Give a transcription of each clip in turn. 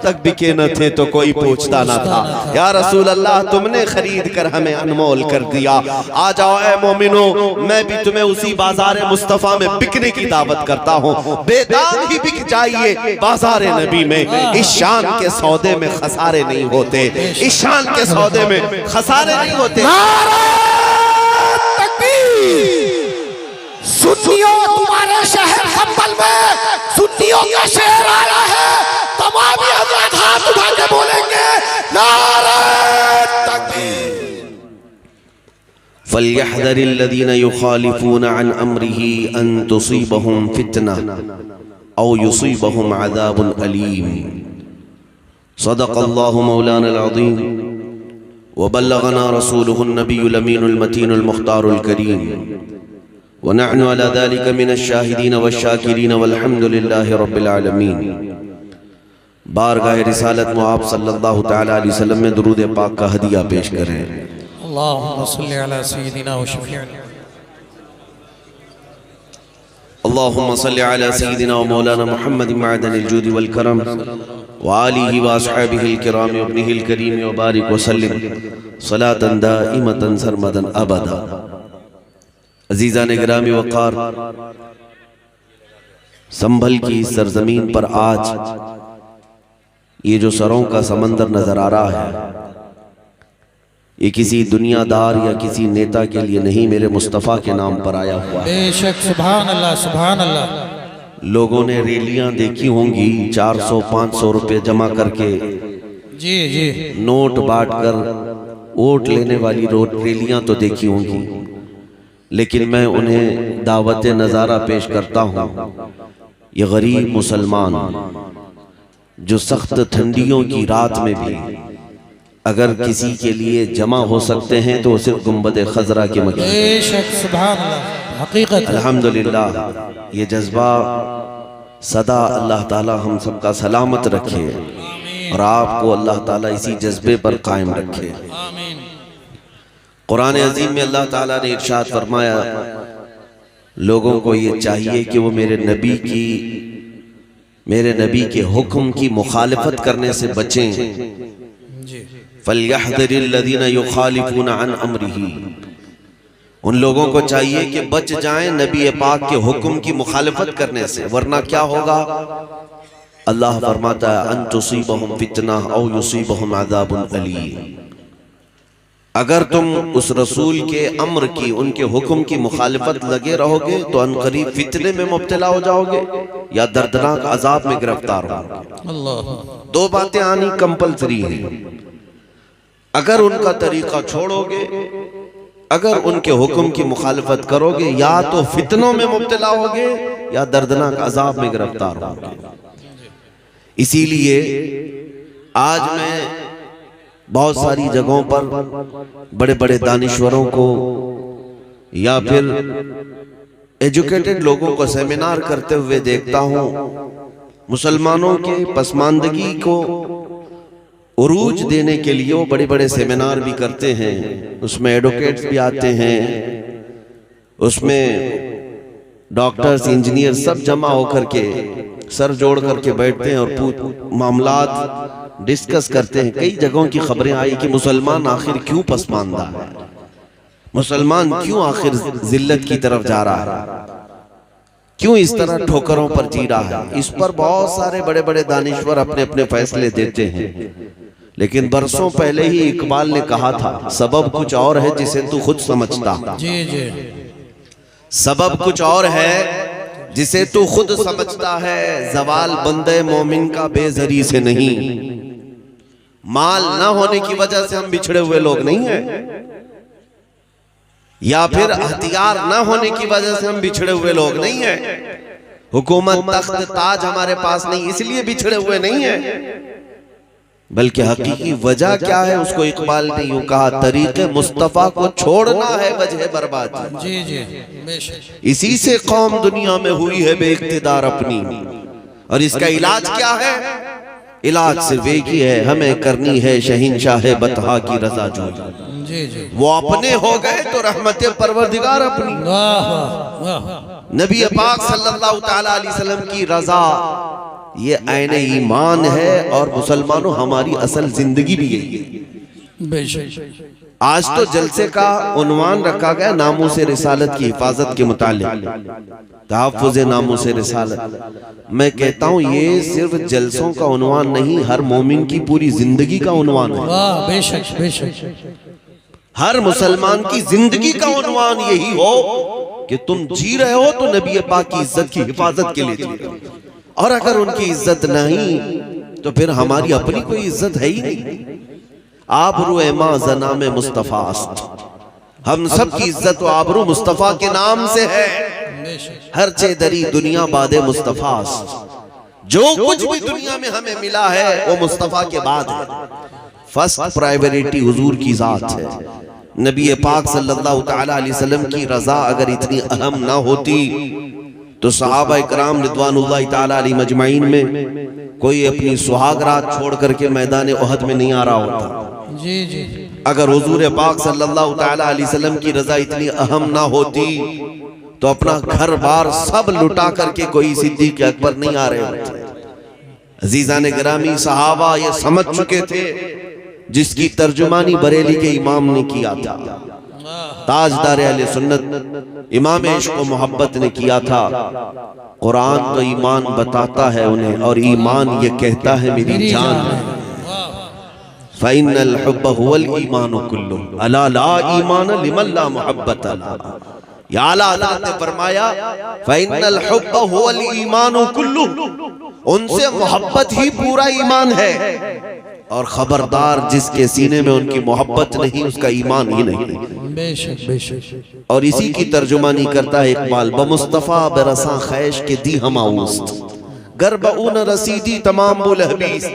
तक बिके न थे तो कोई पूछता ना था। या रसूल अल्लाह, तुमने खरीद कर हमें अनमोल कर दिया। आ जाओ ऐ मोमिनो, मैं भी तुम्हें उसी बाजार मुस्तफा में बिकने की दावत करता हूँ। बेदाम ही बिक जाइए बाजार नबी में। इस शान के सौदे में खसारे नहीं होते, इस शान के सौदे में खसारे नहीं होते। सुन्नियों, तुम्हारे शहर कंबल में सुन्नियों का शहर आया है। तमाम हज़रात हाथ उठा के बोलेंगे नारे तकबीर। फल्यहज़रिल्लज़ीना युखालिफूना अन अम्रिही अन तुसीबहुम फितना औ युसीबहुम अज़ाबुन अलीम। सदक़ल्लाहु मौलाना अज़ीम व बल्लगना रसूलुहुन नबियुल अमीनुल मतीनुल मुख्तारुल करीम व नहनु अला ज़ालिका मिनश शाहिदीन वश्शाकिरीन वल्हम्दुलिल्लाहि रब्बिल आलमीन। बारगाह रिसालत में आप सल्लल्लाहु तआला अलैहि वसल्लम में दुरूद पाक का हदिया पेश करें। अल्लाहुम्मा सल्लि अला सय्यिदिना व शफीअना अल्लाहुम्मा सल्लि अला सय्यिदिना व मौलाना मुहम्मद मअदनिल जूदि वल करम व आलिहि व अस्हाबिहिल किराम व इब्निहिल करीम व बारिक व सल्लिम सलातन दाइमतन सरमदन अबदा। अज़ीज़ान गिरामी वक़ार, संभल की इस सरजमीन पर आज ये जो सरों का समंदर नजर आ रहा है, ये किसी दुनियादार या किसी नेता के लिए नहीं, मेरे मुस्तफ़ा के नाम पर आया हुआ है। बेशक, सुभान अल्लाह, सुभान अल्लाह। लोगों ने रैलियां देखी होंगी, 400-500 रुपए जमा करके जी जी नोट बांट कर वोट लेने वाली रैलियां तो देखी होंगी, लेकिन मैं उन्हें दावत नज़ारा पेश करता हूँ। ये गरीब मुसलमान जो सख्त ठंडियों की रात में भी अगर किसी के लिए जमा हो सकते हैं तो सिर्फ गुंबद खजरा के मकीन। बेशक, सुभान अल्लाह, हकीकत। अल्हम्दुलिल्लाह, ये जज्बा सदा अल्लाह ताला हम सबका सलामत रखे और आपको अल्लाह ताला इसी जज्बे पर कायम रखे। कुरान अजीम में अल्लाह ताला ने इरशाद फरमाया, लोगों को ये चाहिए कि वो मेरे नबी के हुक्म की मुखालिफत करने से बचें। फल्यहज़रिल्लज़ीना युखालिफूना अन अम्रिही, उन लोगों को चाहिए कि बच जाएं नबी पाक के हुक्म की मुखालिफत करने से, वरना क्या होगा? अल्लाह फरमाता है अन तुसीबहुम फितना औ युसीबहुम अज़ाबुन अलीम। अगर तुम उस रसूल के अम्र की, उनके हुक्म की मुखालिफत लगे रहोगे तो अनकरीब फितने में मुब्तला हो जाओगे या दर्दनाक अजाब में गिरफ्तार होगे। दो बातें आनी कंपलसरी हैं। अगर उनका तरीका छोड़ोगे, अगर उनके हुक्म की मुखालिफत करोगे, या तो फितनों में मुब्तला होगे या दर्दनाक अजाब में गिरफ्तार होगे। इसीलिए आज मैं बहुत सारी जगहों पर बड़े बड़े दानिश्वरों को या फिर एजुकेटेड लोगों को सेमिनार करते हुए देखता हूँ। मुसलमानों के पसमानदगी को उरूज देने के लिए वो बड़े बड़े सेमिनार भी करते हैं, उसमें एडवोकेट्स भी आते हैं, उसमें डॉक्टर्स, इंजीनियर सब जमा होकर के सर जोड़ करके बैठते हैं और मामलात डिस्कस करते हैं। कई जगहों की खबरें आई कि मुसलमान आखिर क्यों पसमानदा है, मुसलमान क्यों आखिर जिल्लत की तरफ जा रहा है, क्यों इस तरह ठोकरों पर जी रहा है। इस पर बहुत सारे बड़े बड़े दानिश्वर अपने अपने फैसले देते हैं, लेकिन बरसों पहले ही इकबाल ने कहा था, सबब कुछ और है जिसे तू खुद समझता। जी जी, सबब कुछ और है जिसे तू खुद समझता है। जवाल बंदे मोमिन का बेजरी से नहीं। माल ना होने की वजह से हम बिछड़े हुए लोग नहीं हैं, या फिर हथियार ना होने की वजह से हम बिछड़े हुए लोग नहीं हैं। हुकूमत, तख्त, ताज हमारे पास नहीं इसलिए बिछड़े हुए नहीं हैं, बल्कि हकीकी वजह क्या है उसको इकबाल ने यूं कहा, तरीके मुस्तफा को छोड़ना है वजह बर्बादी। जी जी, इसी से कौम दुनिया में हुई है बेइख्तिदार अपनी। और इसका इलाज क्या है? इलाज सिर्फ एक ही है, हमें करनी है शहीनशाह बतहा की रजा जो। जी जी, वो अपने हो गए तो रहमत परवरदिगार अपनी। नबी पाक सल्लल्लाहु तआला अलैहि वसल्लम की रजा ये आईने ईमान है और मुसलमानों हमारी असल जिंदगी भी यही है। बेशक आज तो जलसे का उन्वान रखा गया नामूसे रिसालत की हिफाजत के मुतालिक, तहफ़्फ़ुज़ नामूसे रिसालत। मैं कहता हूँ ये सिर्फ जलसों का उन्वान नहीं, हर मोमिन की पूरी जिंदगी का उन्वान है। वाह बेशक बेशक हर मुसलमान की जिंदगी का उन्वान यही हो कि तुम जी रहे हो तो नबी पाक की इज्जत की हिफाजत के लिए जी रहे हो, और अगर उनकी इज्जत नहीं तो फिर हमारी अपनी कोई इज्जत है ही नहीं। आबरू एमा ज़नाम मुस्तफ़ास्त, हम सब की इज्जत तो आबरू मुस्तफ़ा के नाम से है। हर चे दरी दुनिया बादे मुस्तफ़ास्त, जो कुछ भी दुनिया में हमें मिला है वो मुस्तफ़ा के बाद है। फर्स्ट प्रायोरिटी हुजूर की जात है। नबी पाक सल्लल्लाहु तआला अलैहि वसल्लम की रजा अगर इतनी अहम ना होती तो सहाबा इकराम रिदवानुल्लाहि तआला अलैहिम अजमाइन में कोई अपनी सुहाग रात छोड़ करके मैदान उहद में नहीं आ रहा होता। जी जी अगर हुजूर पाक सल्लल्लाहु तआला अलैहि वसल्लम की रजा इतनी अहम ना होती तो अपना घर बार सब लुटा करके कोई सिद्दीक़ अकबर नहीं आ रहे होते। अजीज़ान गिरामी, सहाबा ये समझ चुके थे जिसकी तर्जुमानी बरेली के इमाम ने किया था, ताजदार अहले सुन्नत इमाम इश्क व मोहब्बत ने किया था। कुरान तो ईमान बताता है उन्हें और ईमान ये कहता है मेरी जान है। फ़इन्नल हुब्ब हुवल ईमान कुल्लुहु अला ला ईमान लिमन ला मुहब्बत ला। या आला हज़रत ने फरमाया फ़इन्नल हुब्ब हुवल ईमान कुल्लुहु, उनसे मोहब्बत ही पूरा ईमान है, और खबरदार जिसके सीने में उनकी मोहब्बत नहीं उसका ईमान ही नहीं। बेशक बेशक और इसी की तर्जुमानी करता है इकबाल, बमुस्तफ़ा बरसा खैश के दी हमाउस्त गरबऊन रसीदी तमाम बुलहबीस।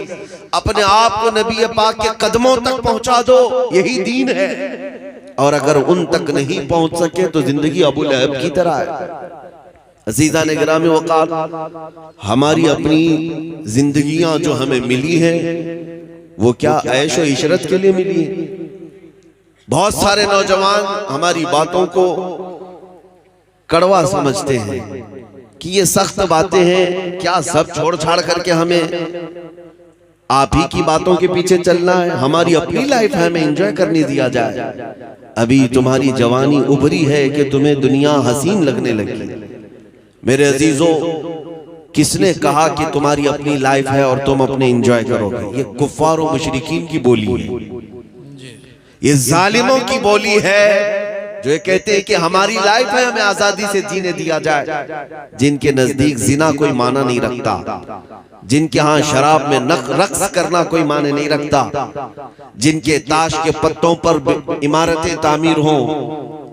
अपने आप को नबी पाक के कदमों तक पहुंचा दो, यही दीन है। और अगर उन तक नहीं पहुंच सके तो जिंदगी अबू लहब की तरह है। अज़ीज़ा ने गिरामी वक़ार, हमारी अपनी जिंदगियां जो हमें मिली हैं वो क्या ऐश व इशरत के लिए मिली है? बहुत सारे नौजवान हमारी बातों को कड़वा समझते हैं कि ये सख्त बातें हैं, क्या सब छोड़ छाड़ करके हमें आप ही की बातों के पीछे चलना है? हमारी अपनी लाइफ है, हमें एंजॉय करने दिया जाए। अभी तुम्हारी जवानी उभरी है कि तुम्हें दुनिया हसीन लगने लगी। मेरे अजीजों, किसने कहा कि तुम्हारी अपनी लाइफ है और तुम अपने एंजॉय करोगे? ये कुफ्फार और मुशरिकीन की बोली है, ये जालिमों की बोली है जो ये कहते हैं कि हमारी लाइफ है, हमें आजादी से जीने दिया जाए। जिनके नजदीक जिना कोई माना नहीं रखता, जिनके यहाँ शराब में रक्स करना कोई माने नहीं रखता, जिनके ताश के पत्तों पर इमारतें तामीर हों,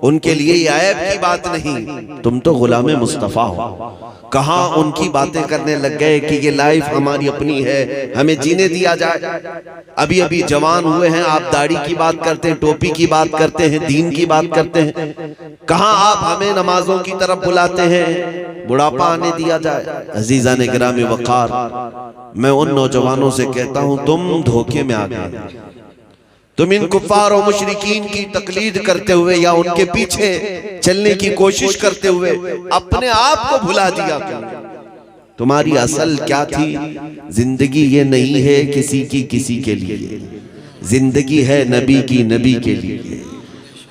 उनके लिए ये ऐब की बात नहीं। तुम तो गुलामे मुस्तफा हो। कहाँ उनकी बातें करने लग गए कि ये लाइफ हमारी अपनी है, हमें जीने दिया जाए। अभी अभी जवान हुए हैं, आप दाढ़ी की बात करते हैं, टोपी की बात करते हैं, दीन की बात करते हैं। कहाँ आप हमें नमाजों की तरफ बुलाते हैं, बुढ़ापा आने दिया जाए। अजीज़ा ने गिरामी वक़ार, मैं उन नौजवानों से कहता हूं तुम धोखे में आ गए। तुम इन कुफ्फार और मुशरिकीन की तकलीद करते हुए या उनके पीछे चलने की कोशिश करते हुए अपने आप को भुला दिया। तुम्हारी असल क्या थी? जिंदगी ये नहीं है किसी के लिए, जिंदगी है नबी के लिए।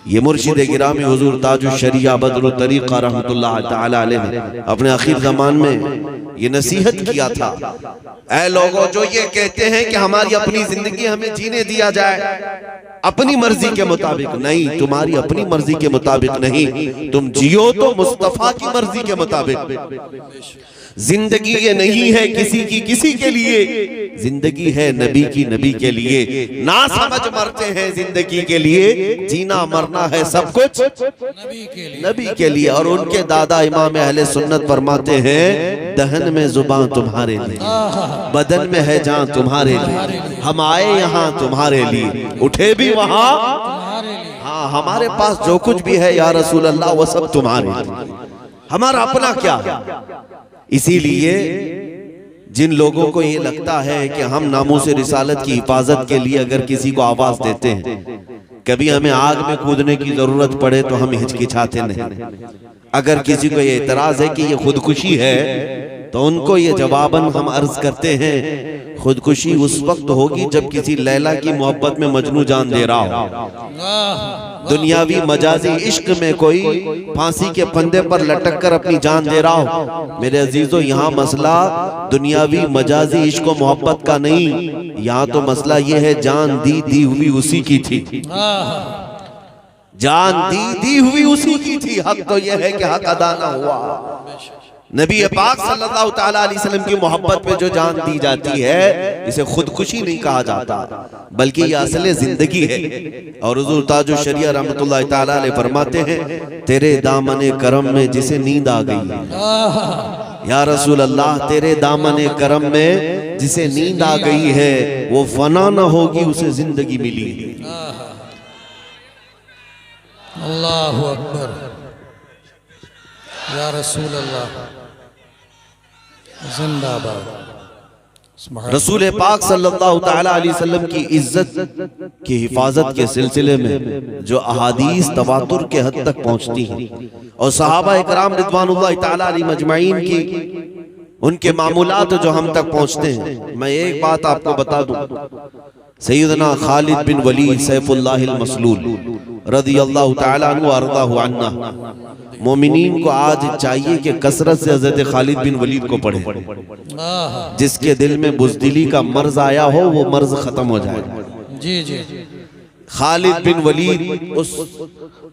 ये मुर्शिद गिरामी हुजूर ताजुश शरिया बदरुल तरीक़ा रहमतुल्लाह तआला अलैह ने अपने आखिर ज़मान में ये नसीहत किया था, ऐ लोगों जो ये कहते हैं कि हमारी अपनी जिंदगी हमें जीने दिया जाए अपनी मर्जी के मुताबिक, नहीं, तुम्हारी अपनी मर्जी के मुताबिक नहीं, तुम जियो तो मुस्तफा की मर्जी के मुताबिक। जिंदगी ये नहीं है किसी के लिए, जिंदगी है नबी के लिए। ना समझ मरते हैं जिंदगी के लिए, जीना मरना है सब कुछ नबी के लिए। और उनके दादा इमाम अहले सुन्नत फरमाते हैं, दहन में जुबान तुम्हारे लिए, बदन में है जान तुम्हारे लिए, हम आए यहाँ तुम्हारे लिए, उठे भी वहाँ, हाँ हमारे पास जो कुछ भी है या रसूल अल्लाह वो सब तुम्हारे लिए, हमारा अपना क्या है। इसीलिए जिन लोगों को ये लगता है कि हम नामूस रिसालत की हिफाजत के लिए अगर किसी को आवाज देते हैं, कभी हमें आग में कूदने की जरूरत पड़े तो हम हिचकिचाते नहीं। अगर किसी को ये एतराज है कि ये खुदकुशी है तो उनको ये जवाबन हम अर्ज करते हैं, खुदकुशी उस वक्त होगी जब किसी लैला की मोहब्बत में मजनू जान दे रहा हो। दुनियावी मजाजी इश्क में कोई फांसी के फंदे पर लटक कर अपनी जान दे रहा हो। मेरे अजीजों, यहाँ मसला दुनियावी मजाजी इश्क और मोहब्बत का नहीं, यहाँ तो मसला ये है जान दी हुई उसी की थी। जान दी हुई उसी की थी। हक तो यह है कि हक अदा ना हुआ। नबी पाक सल्लल्लाहु तआला अलैहि वसल्लम की मोहब्बत में जो जान दी जाती है, इसे खुदकुशी नहीं कहा जाता, बल्कि यह असल जिंदगी है। और हुजूर ताजुश शरिया रहमतुल्लाह तआला अलैह फरमाते हैं, तेरे दामने करम में जिसे नींद आ गई, या रसूल अल्लाह, तेरे दामने करम में जिसे नींद आ गई है वो फना न होगी, उसे जिंदगी मिली। अल्लाहु अकबर, या रसूल अल्लाह, जिंदाबाद। रसूल पाक सल्लल्लाहु तआला अलैहि वसल्लम की इज्जत की हिफाजत के सिलसिले में जो अहादीस तवातुर के हद तक पहुंचती हैं और सहाबा इकराम रिदवानुल्लाह तआला अलैहिम अजमाइन की उनके मामूलात जो हम तक पहुंचते हैं, मैं एक बात आपको बता दूं, सैयदना खालिद बिन वलीद सैफुल्लाहिल मसलूल रदियल्लाहु तआला अन्हु अर्ज़ाहु अन्ना, मोमिनीन को आज चाहिए कि कसरत से हज़रत खालिद बिन वलीद को पढ़े। जिसके दिल में बुज़दिली का मर्ज आया हो वो मर्ज खत्म हो जाए। जी जी। खालिद बिन वलीद उस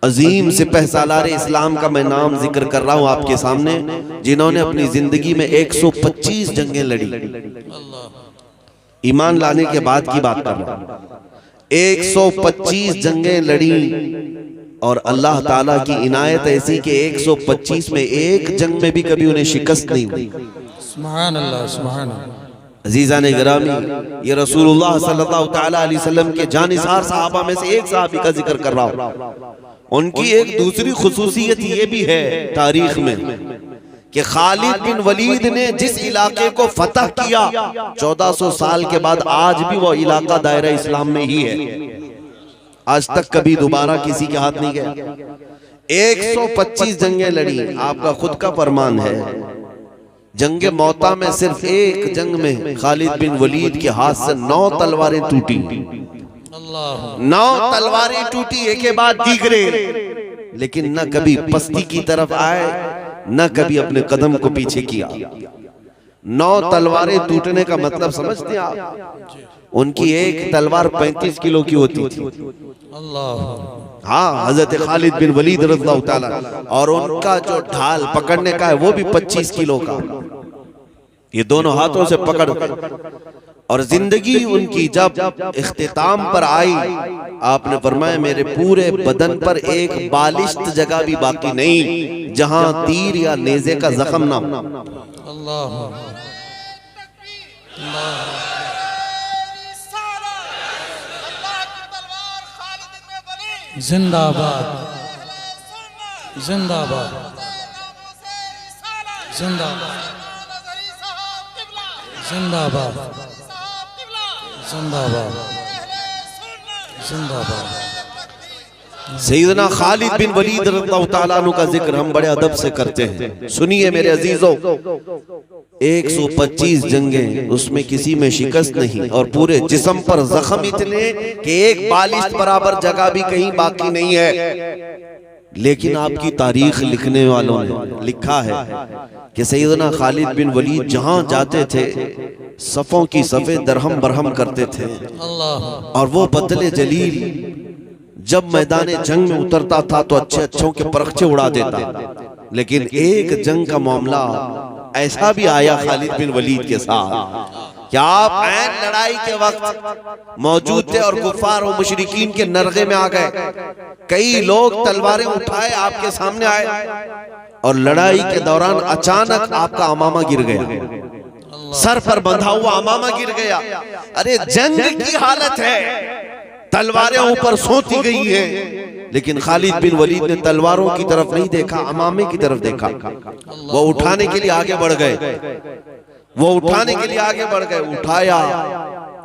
अजीम सिपह सालार इस्लाम का मैं नाम जिक्र कर रहा हूं आपके सामने, जिन्होंने अपनी जिंदगी में 125 जंगें लड़ी। ईमान लाने के बाद की बात कर रहा हूं। 125 जंगें लड़ी और अल्लाह ताला की इनायत ऐसी कि 125 में एक जंग में भी कभी उन्हें शिकस्त नहीं हुई। सुभान अल्लाह, सुभान अल्लाह। अजीज़ान गिरामी, ये रसूलुल्लाह सल्लल्लाहु तआला अलैहि वसल्लम के जानिसार सहाबा में से एक सहाबी का जिक्र कर रहा हूं। उनकी एक दूसरी खुसूसियत ये भी है तारीख में कि खालिद बिन वलीद ने जिस इलाके को फतह किया 1400 साल के बाद आज भी वो इलाका दायरा इस्लाम में ही है। आज तक कभी दोबारा किसी के हाथ नहीं गया। 125 जंगें लड़ी। आपका खुद का फरमान है, जंगे मौता में सिर्फ एक जंग में खालिद बिन वलीद के हाथ से 9 तलवारें टूटी। 9 तलवारें टूटी एक के बाद दीगरे, लेकिन न कभी पस्ती की तरफ आए न कभी अपने कदम को पीछे किया। 9 तलवारें टूटने का मतलब समझते हैं आप? उनकी एक तलवार 35 किलो की होती थी। हाँ, हजरत खालिद बिन वलीद रज़ियल्लाहु ताला, और उनका जो ढाल पकड़ने का है वो भी 25 किलो का। ये दोनों हाथों से पकड़, और जिंदगी उनकी जब इख्तिताम पर आई, आपने फरमाया मेरे पूरे बदन पर एक बालिश्त जगह भी बाकी नहीं जहां तीर या नेज़े का जख्म ना हो। जिंदाबाद, जिंदाबाद, जिंदाबाद, जिंदाबाद, जिंदाबाद, जिंदाबाद। सैयदना खालिद बिन वलीद रज़ियल्लाहु ताला अन्हु का जिक्र हम बड़े अदब से करते हैं। सुनिए मेरे अजीजों, 125 जंगें, उसमें किसी में शिकस्त नहीं और पूरे जिस्म पर जख्म इतने कि एक बालिश बराबर जगह भी कहीं बाकी नहीं है। लेकिन आपकी तारीख लिखने वालों ने लिखा है कि सैयदना खालिद बिन वलीद जहां जाते थे सफों की सफे दरहम बरहम करते थे, और वो बदले जलील जब मैदान जंग में उतरता था तो अच्छे अच्छों के परखचे उड़ा देता। लेकिन एक जंग का मामला ऐसा भी आया खालिद बिन वलीद के साथ कि आप ऐन लड़ाई के वक्त मौजूद थे और कुफार और मुशरिकीन के नरगे में आ गए। कई लोग तलवारें उठाए आपके सामने आए और लड़ाई के दौरान अचानक आपका अमामा गिर गया, सर पर बंधा हुआ अमामा गिर गया। अरे जंग की हालत है, तलवारें ऊपर सोती गई हैं, लेकिन खालिद बिन वलीद ने तलवारों की तरफ नहीं देखा, अमामे की तरफ देखा। वो उठाने के लिए आगे बढ़ गए, वो उठाने के लिए आगे बढ़ गए, उठाया।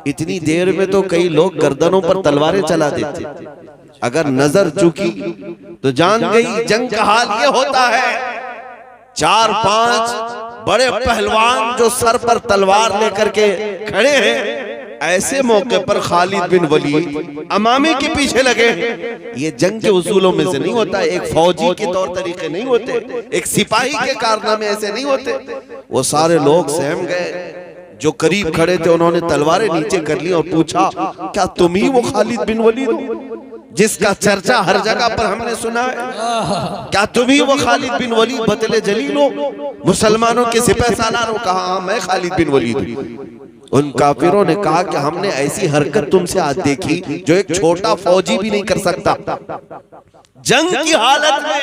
इतनी देर में तो कई लोग गर्दनों पर तलवारें चला देते, अगर नजर चुकी तो जान गई जंग का हाल ये होता है। 4-5 बड़े पहलवान जो सर पर तलवार लेकर के खड़े हैं, ऐसे मौके पर खालिद बिन वलीद अमामे के पीछे लगे। ये जंग के उसूलों में से नहीं होता, एक फौजी के तौर तरीके नहीं होते, एक सिपाही के कारनामे ऐसे नहीं होते। वो सारे लोग सहम गए, जो करीब खड़े थे उन्होंने तलवारें नीचे कर ली और पूछा, क्या तुम ही वो खालिद बिन वलीद हो जिसका चर्चा हर जगह पर हमने सुना है? क्या तुम ही वो खालिद बिन वलीद बतले जलील हो, मुसलमानों के सिपह सालार हो? कहा हाँ, मैं खालिद बिन वलीद हूं। उन काफिरों ने कहा कि हमने ऐसी हरकत तुमसे आज देखी जो एक छोटा फौजी भी नहीं कर सकता। जंग की हालत में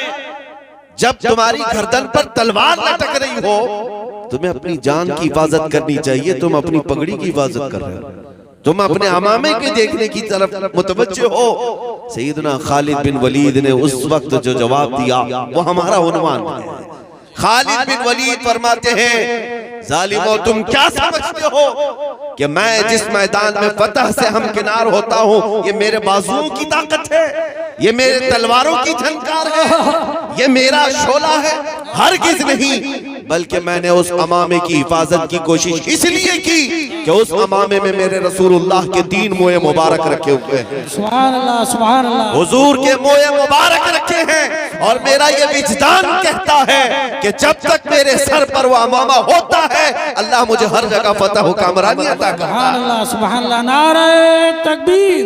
जब तुम्हारी गर्दन पर तलवार लटक रही हो, तुम्हें अपनी जान की हिफाजत करनी चाहिए, तुम अपनी पगड़ी की हिफाजत कर रहे हो, तुम अपने अमामे के देखने की तरफ मुतवज्जे हो। सैयदना खालिद बिन वलीद ने उस वक्त जो जवाब दिया वो हमारा उन्वान है। खालिद बिन वलीद फरमाते हैं, जालिमो तुम क्या समझते हो कि मैं जिस मैदान में फतह से हमकिनार होता हूँ, ये मेरे बाजुओं की ताकत है, ये मेरे तलवारों की झनकार है, ये मेरा शोला है? हरगिज़ नहीं, बल्कि मैंने उस अमामे की हिफाजत की कोशिश इसलिए की कि उस अमामे में मेरे रसूलुल्लाह के 3 मोए मुबारक रखे हुए हैं। सुभान अल्लाह, सुभान अल्लाह। हुजूर के मोए मुबारक रखे हैं, और मेरा ये विजदान कहता है कि जब तक मेरे सर पर वो अमामा होता है, अल्लाह मुझे हर जगह फतह कामरानी अता करता है। सुभान अल्लाह, सुभान अल्लाह। नारे तकबीर,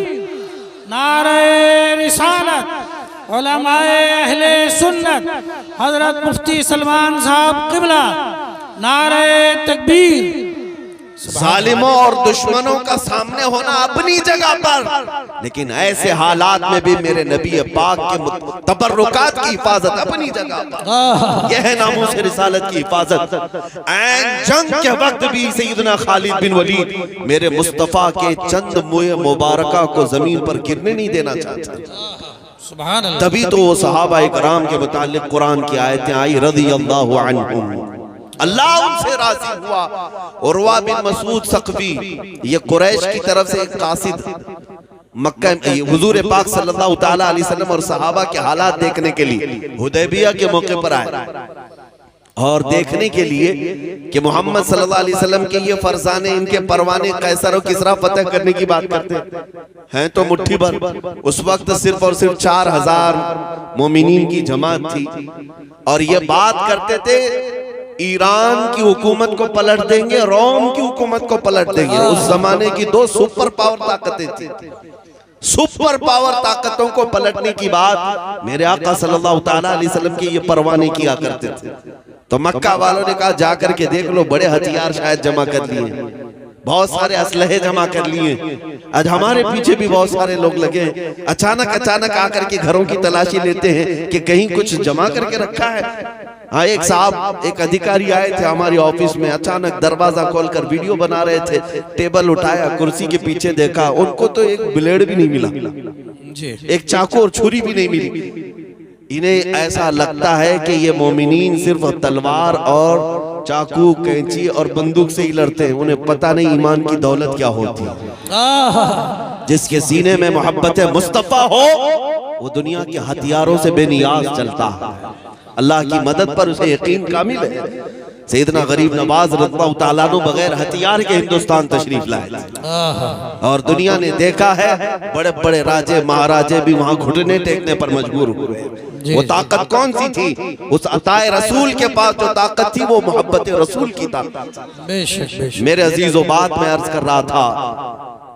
नारे रिसालत, उलमाए अहले सुन्नत, हजरत मुफ्ती सलमान साहब किबला, नारे तकबीर। जालिमों और दुश्मनों का सामने होना अपनी जगह पर, लेकिन ऐसे हालात में भी मेरे नबी पाक के तबर्रुकात की हिफाजत अपनी जगह पर। यह है नामूस रिसालत की हिफाजत। ऐन जंग के वक्त भी सैयदना खालिद बिन वलीद मेरे मुस्तफा के चंद मुए मुबारका को जमीन पर गिरने नहीं देना चाहते। सुभान अल्लाह। तभी तो वो सहाबा इकराम के मुतालिक कुरान की आयतें आई, रज़ियल्लाहु अन्हुम, अल्लाह उनसे राजी हुआ। उर्वा बिन मसूद सक़फ़ी, ये कुरैश की तरफ से एक कासिद मक्का हुजूर पाक सल्लल्लाहु ताला अलैहि वसल्लम और सहाबा के हालात देखने के लिए हुदैबिया के मौके पर आए, और देखने के लिए कि मोहम्मद सल्लल्लाहु अलैहि वसल्लम के ये फरजाने, इनके परवाने कैसर और किसरा फतह करने की बात करते हैं तो मुट्ठी भर। उस वक्त सिर्फ और सिर्फ 4000 मोमिनीन की जमात थी, और ये बात करते थे ईरान की हुकूमत को पलट देंगे, रोम की हुकूमत को पलट देंगे। उस जमाने की 2 सुपर पावर ताकतें थी। सुपर पावर ताकतों को पलटने की बात मेरे आका सल्लल्लाहु ताला अलैहि वसल्लम के ये परवाने किया करते थे। तो मक्का वालों ने कहा जाकर के देख लो, बड़े हथियार शायद जमा कर लिए, बहुत सारे असलहे जमा कर लिए, आज हमारे पीछे भी बहुत सारे लोग लगे। अचानक आकर के घरों की तलाशी लेते हैं कि कहीं कुछ जमा करके रखा है। हाँ, एक साहब, एक अधिकारी आए थे हमारी ऑफिस में, अचानक दरवाजा खोलकर वीडियो बना रहे थे, टेबल उठाया, कुर्सी के पीछे देखा, उनको तो एक ब्लेड भी नहीं मिला, एक चाकू और छुरी भी नहीं मिली। इन्हें ऐसा लगता है कि ये मोमिनीन सिर्फ तलवार और चाकू, कैंची और बंदूक से ही लड़ते हैं, उन्हें पता नहीं ईमान की दौलत क्या होती है। जिसके सीने में मोहब्बत मुस्तफा हो, वो दुनिया के हथियारों से बेनियाज चलता है। अल्लाह की मदद पर उसे यकीन कामिल है। सैयदना गरीब नवाज रज़ियल्लाहु ताला अन्हु बगैर हथियार के हिंदुस्तान तशरीफ लाए, और दुनिया ने देखा है बड़े बड़े राजे महाराजे भी वहां घुटने टेकने पर मजबूर हुए। वो ताकत कौन सी थी? उस अताए रसूल के पास जो ताकत थी वो मोहब्बत रसूल की ताकत। बेशक बेशक। मेरे अजीजों, बात में अर्ज कर रहा था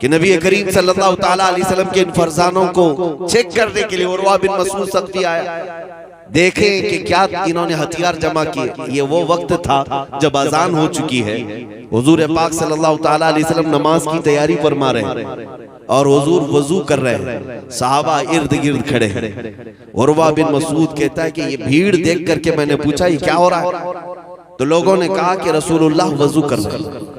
कि नबी करीम सल्लल्लाहु ताला अलैहि वसल्लम के इन फरजानों को चेक करने के लिए उर्वा बिन मसूद सक़फ़ी आया। देखें कि क्या इन्होंने हथियार जमा किए। ये वो वक्त था जब अजान हो चुकी है, हुजूर पाक सल्लल्लाहु ताला अलैहि वसल्लम नमाज की तैयारी फरमा रहे हैं, और हुजूर वजू कर रहे हैं, सहाबा इर्द गिर्द खड़े हैं। उर्वा बिन मसूद कहता है कि ये भीड़ देख करके मैंने पूछा ये क्या हो रहा है? तो लोगों ने कहा कि रसूलुल्लाह वजू कर रहे हैं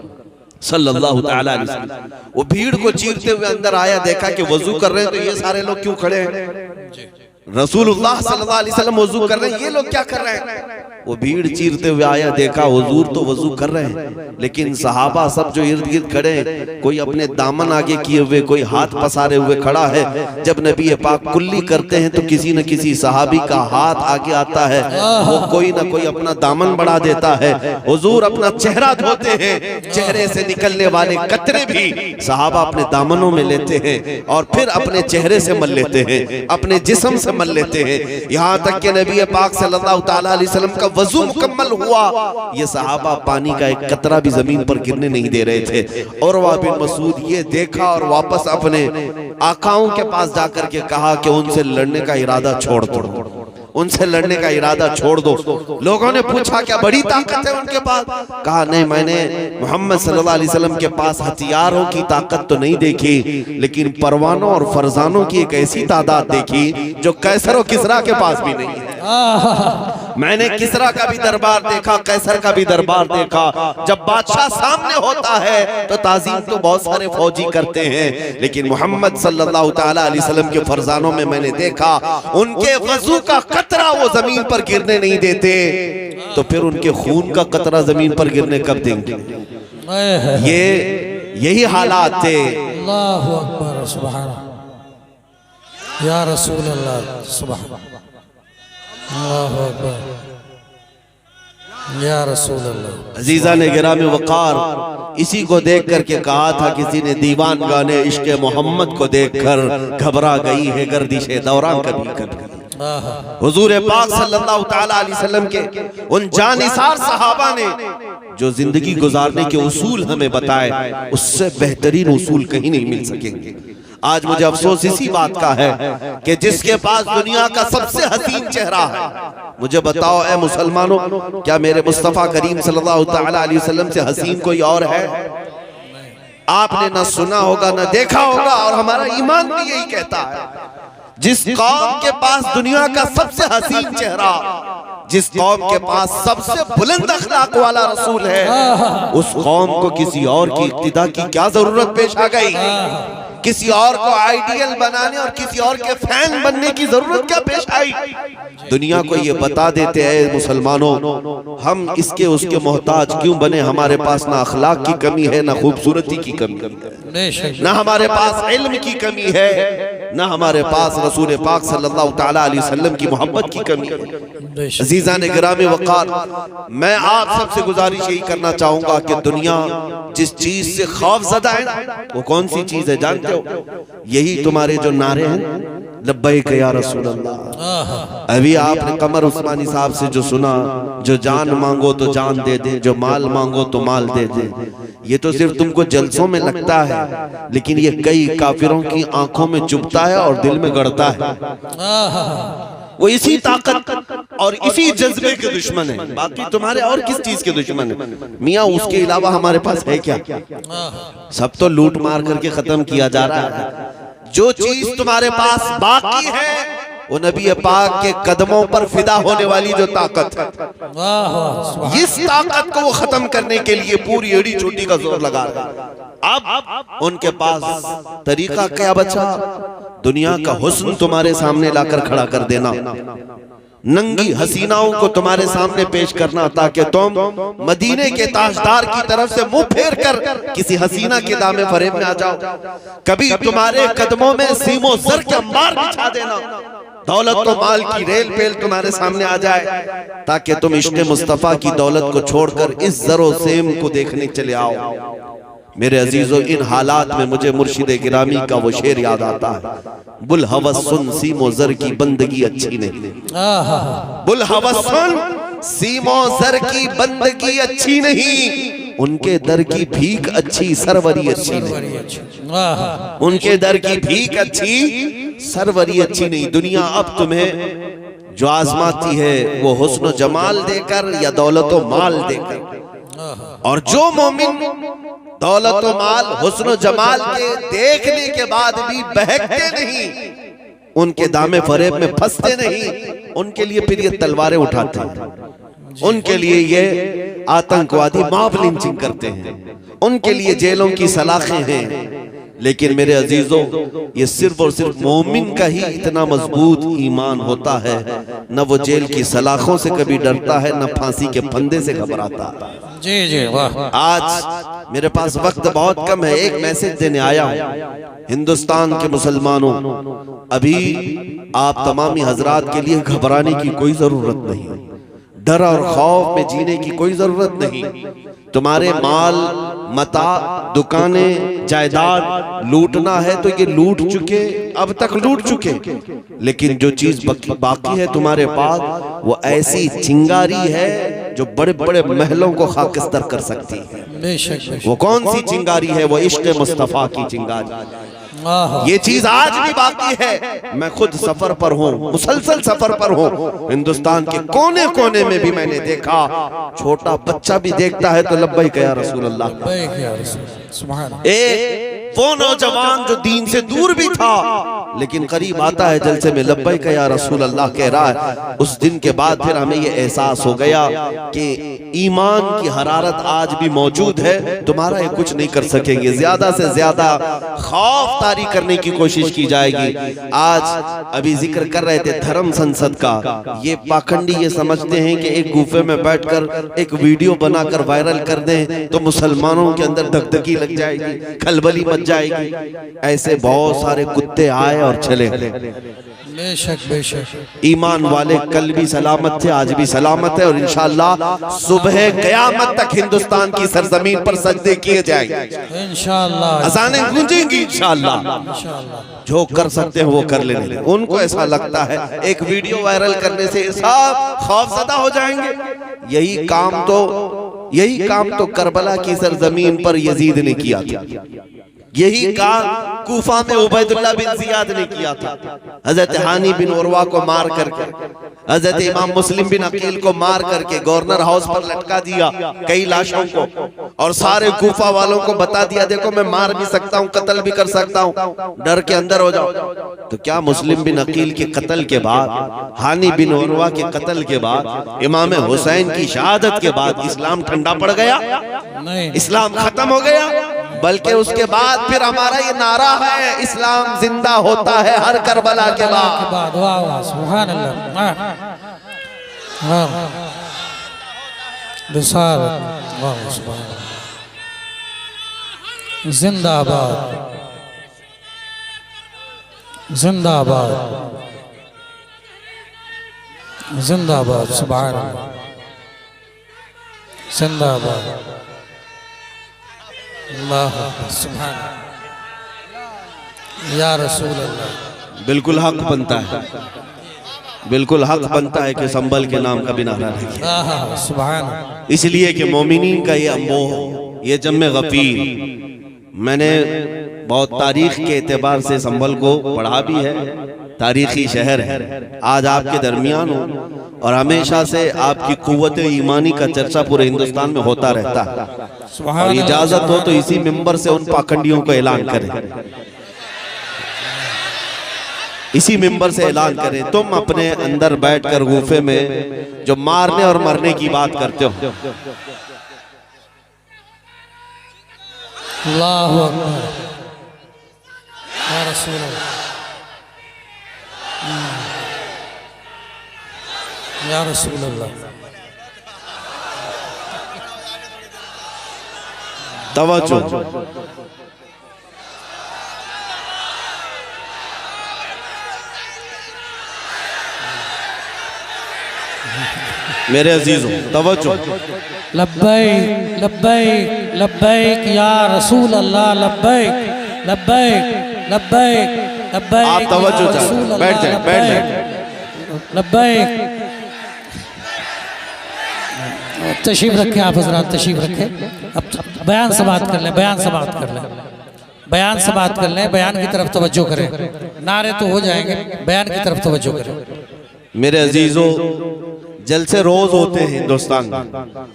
सल्लल्लाहु ताला अलैहि वसल्लम। वो भीड़ को चीरते हुए अंदर आया, देखा कि वजू कर रहे हैं, तो ये सारे लोग क्यों खड़े हैं? रसूलुल्लाह सल्लल्लाहु अलैहि वसल्लम वजू कर रहे हैं, ये लोग क्या कर रहे हैं? वो भीड़ चीरते हुए आया, देखा हुजूर तो वजू कर रहे हैं, लेकिन सहाबा सब जो इर्द गिर्द खड़े हैं, कोई अपने दामन आगे किए हुए, कोई हाथ पसारे हुए खड़ा है। जब नबी पाक कुल्ली करते हैं तो किसी न किसी सहाबी का हाथ आगे आता है, वो कोई ना कोई अपना दामन बढ़ा देता है। हुजूर अपना चेहरा धोते हैं, चेहरे से निकलने वाले कतरे भी सहाबा अपने दामनों में लेते हैं और फिर अपने चेहरे से मल लेते हैं, अपने जिस्म से मल लेते हैं। यहाँ तक कि नबी पाक सल्लल्लाहु ताला अलैहि वसल्लम का वजू मुकम्मल हुआ, ये सहाबा पानी का एक कतरा भी जमीन पर गिरने नहीं दे रहे थे। उरवा बिन मसूद ये देखा और वापस अपने आकाओं के पास जाकर के कहा कि उनसे लड़ने का इरादा छोड़ दो, उनसे लड़ने का इरादा छोड़ दो। लोगों ने पूछा क्या बड़ी ताकत है उनके पास? कहा नहीं, मैंने मोहम्मद सल्लल्लाहु अलैहि वसल्लम के पास हथियारों की ताकत तो नहीं देखी, लेकिन परवानों और फरजानों की एक ऐसी तादाद देखी जो कैसर और किसरा के पास भी नहीं है। मैंने किसरा का भी दरबार देखा, कैसर का भी दरबार देखा। जब बादशाह सामने होता है तो ताज़ीम तो बहुत सारे फौजी करते हैं, लेकिन मोहम्मद सल्लल्लाहु ताला अलैहि वसल्लम के फरजानों में मैंने देखा उनके वजू का कतरा वो जमीन पर गिरने नहीं देते, तो फिर उनके खून का कतरा जमीन पर गिरने कब देंगे? यही हालात थे। अल्लाहु अकबर, सुभान या रसूल अल्लाह, सुभान अल्लाहु अकबर या रसूल अल्लाह। अजीजा ने गिरामी वक़ार इसी को देख करके कहा था, किसी ने दीवान गाने इश्क़ मोहम्मद को देखकर घबरा गई है गर्दिशे दौरान कभी कभी। हुजूर पाक सल्लल्लाहु ताला अलैहि वसल्लम के उन जानिसार सहाबा ने जो जिंदगी गुजारने के उसूल हमें बताए, उससे बेहतरीन उसूल कहीं नहीं मिल सकेंगे। आज मुझे अफसोस इसी बात का है कि जिसके पास दुनिया का सबसे हसीन चेहरा है, मुझे बताओ ए मुसलमानों, क्या मेरे मुस्तफा करीम सल्लल्लाहु ताला अलैहि वसल्लम से हसीन कोई और है? आपने ना सुना होगा ना देखा होगा, और हमारा ईमान भी यही कहता है। जिस कौम के पास दुनिया का सबसे हसीन चेहरा, जिस कौम के पास सबसे बुलंद अखलाक वाला रसूल है, उस कौम को किसी और की इक्तिदा की क्या जरूरत पेश आ गई? किसी और को आइडियल बनाने और किसी और के फैन बनने की जरूरत क्या पेश आई? दुनिया को ये बता देते हैं मुसलमानों, हम इसके उसके मोहताज क्यों बने? हमारे पास ना अखलाक की कमी है, ना खूबसूरती की कमी है, ना हमारे पास इल्म की कमी है, ना हमारे पास रसूल पाक सल्लल्लाहु ताला अलैहि वसल्लम की मोहब्बत की कमी है। अजीजा ने गिरामी वक़ार, मैं आप सबसे गुजारिश यही करना चाहूंगा कि दुनिया जिस चीज से खौफज़दा है, वो कौन सी चीज है जानते हो? यही तुम्हारे जो नारे हैं, लब्बैक या रसूल अल्लाह। अभी आपने कमर उस्मानी साहब से जो सुना, जो जान मांगो तो जान दे दे, जो माल मांगो तो माल दे दे, ये तो सिर्फ तुमको जलसों में लगता है, लेकिन ये कई काफिरों की आंखों में चुभता है और दिल में गड़ता है। वो इसी ताकत और इसी जज्बे के दुश्मन है, बाकी तुम्हारे और किस चीज के दुश्मन है? मियाँ उसके अलावा हमारे पास है क्या? सब तो लूट मार करके खत्म किया जा रहा है। जो चीज तुम्हारे पास बाकी है वो नबी पाक के कदमों पर फिदा होने वाली जो ताकत है, इस ताकत को वो खत्म करने के लिए पूरी एड़ी चोटी का जोर लगा रहा है। अब उनके पास तरीका क्या बचा? दुनिया का हुस्न तुम्हारे सामने लाकर खड़ा कर देना, नंगी हसीनाओं को तुम्हारे सामने पेश करना, ताकि तुम मदीने के ताजदार की तरफ से मुंह फेर कर किसी हसीना के दामे फरेब में आ जाओ। कभी तुम्हारे कदमों में सीमो सर के अंबार बिछा देना, दौलत तो माल की रेल पेल तुम्हारे सामने आ जाए, ताकि तुम इश्क़ मुस्तफा की दौलत को छोड़कर इस जरो सेम को देखने चले आओ। मेरे अजीजों, इन हालात में मुझे मुर्शिद गिरामी का वो शेर याद आता है, बुल हवस सुन सीमो जर की बंदगी अच्छी नहीं। बुल हवस सुन सीमो जर की बंदगी अच्छी नहीं, उनके दर की भीख अच्छी सरवरी अच्छी नहीं। उनके दर की भीख अच्छी सरवरी अच्छी नहीं। दुनिया अब तुम्हें जो आजमाती है वो हुस्न जमाल देकर या दौलत माल देकर, और जो मोमिन दौलत माल हुस्न जमाल के देखने के बाद भी बहकते नहीं, उनके दामे फरेब में फंसते नहीं, उनके लिए फिर ये तलवारें उठाते हैं, उनके लिए ये आतंकवादी मॉब लिंचिंग करते हैं, उनके लिए जेलों की सलाखें हैं। लेकिन मेरे अजीजों, ये सिर्फ और सिर्फ मोमिन का ही इतना मजबूत ईमान होता है, न वो जेल की सलाखों से कभी डरता है, न फांसी के फंदे से घबराता है। जी जी वाह। आज मेरे पास वक्त बहुत कम है, एक मैसेज देने आया हूं हिंदुस्तान के मुसलमानों। अभी आप तमामी हजरात के लिए घबराने की कोई जरूरत नहीं, डर और खौफ में जीने की कोई जरूरत नहीं। तुम्हारे माल मता दुकानें जायदाद लूटना है तो ये लूट चुके, अब तक लूट चुके, लेकिन जो चीज बाकी है तुम्हारे पास वो ऐसी चिंगारी है जो बड़े बड़े महलों को खाकिस्तर कर सकती है। बेशक वो कौन सी चिंगारी है? वो इश्क़ मुस्तफा की चिंगारी। ये चीज आज भी बाकी है। मैं खुद सफर पर हूँ, मुसलसल सफर पर हूँ। हिंदुस्तान के कोने कोने में भी मैंने देखा, छोटा बच्चा भी देखता है तो लब्बैक या रसूल अल्लाह। एक वो नौजवान जो दीन से दूर भी था लेकिन करीब आता है जलसे में, लब्बैक या रसूल अल्लाह कह रहा है। उस दिन के बाद फिर हमें ये एहसास हो गया कि ईमान की हरारत आज भी मौजूद है। तुम्हारा ये कुछ नहीं कर सकेंगे, ज्यादा से ज्यादा खौफ तारी करने की कोशिश की जाएगी। आज अभी जिक्र कर रहे थे धर्म संसद का। ये पाखंडी ये समझते हैं कि एक गुफे में बैठकर एक वीडियो बनाकर वायरल कर दें तो मुसलमानों के अंदर धकधकी लग जाएगी, खलबली मच जाएगी। ऐसे बहुत सारे कुत्ते आए और चले। बेशक बेशक ईमान वाले कल भी सलामत थे, आज भी सलामत है, और इंशाअल्लाह सुबह क़यामत तक हिंदुस्तान की सरजमीन पर सजदे किए जाएंगे इंशाअल्लाह, अज़ानें गूंजेंगी इंशाअल्लाह। जो कर सकते हैं वो कर लेने। उनको ऐसा लगता है एक वीडियो वायरल करने से सब खौफज़दा हो जाएंगे। यही काम तो करबला की सरजमीन पर यजीद ने किया था। यही काम कूफा में उबैदुल्लाह बिन जियाद ने किया था। हजरत हानी बिन उरवा को मार करके, हजरत इमाम मुस्लिम बिन अकील को मार करके गवर्नर हाउस पर लटका दिया कई लाशों को, और सारे कूफा वालों को बता दिया देखो मैं मार भी सकता हूँ, कत्ल भी कर सकता हूँ, डर के अंदर हो जाओ। तो क्या मुस्लिम बिन अकील के कत्ल के बाद, हानी बिन उरवा के कत्ल के बाद, इमाम हुसैन की शहादत के बाद इस्लाम ठंडा पड़ गया? नहीं, इस्लाम खत्म हो गया? बल्कि उसके बाद फिर हमारा ये नारा है, इस्लाम जिंदा होता है हर करबला के बाद। वाह वाह सुभान अल्लाह, वाह रिसालत, वाह सुभान अल्लाह, जिंदाबाद जिंदाबाद जिंदाबाद, सुभान अल्लाह, जिंदाबाद, अल्लाह सुभान या रसूल अल्लाह। बिल्कुल हक बनता है, बिल्कुल हक बनता है कि संभल के नाम का भी नारा लगे। सुभान, इसलिए कि मोमिनीन का ये अम्बोह, ये जम्मे गफीर, मैंने बहुत तारीख के एतबार से संभल को पढ़ा भी है, तारीखी शहर है। आज आपके दरमियान हूँ और हमेशा से आपकी कुव्वत ईमानी का चर्चा पूरे हिंदुस्तान में होता रहता है, और इजाजत हो तो इसी मिंबर से उन पाखंडियों को ऐलान करें, इसी मिंबर से ऐलान करें। तुम अपने अंदर बैठकर गुफे में जो मारने और मरने की बात करते हो, अल्लाहु अकबर या रसूल अल्लाह, या रसूल अल्लाह, तवज्जो। मेरे अजीजों तवज्जो। लब्बैक लब्बैक लब्बैक या रसूल अल्लाह, लब्बैक लब्बैक लब्बैक लब्बैक, आप तवज्जो चाहें, बैठ जाए, बैठ जाए। लब्बैक, तशरीफ रखें आप हजरात, तशरीफ रखें। अब बयान से बात कर लें, बयान से बात कर लें, बयान से बात कर लें, बयान की तरफ तवज्जो करें। नारे तो हो जाएंगे, बयान की तरफ तवज्जो करें। मेरे अजीजों, जलसे रोज होते हैं हिंदुस्तान में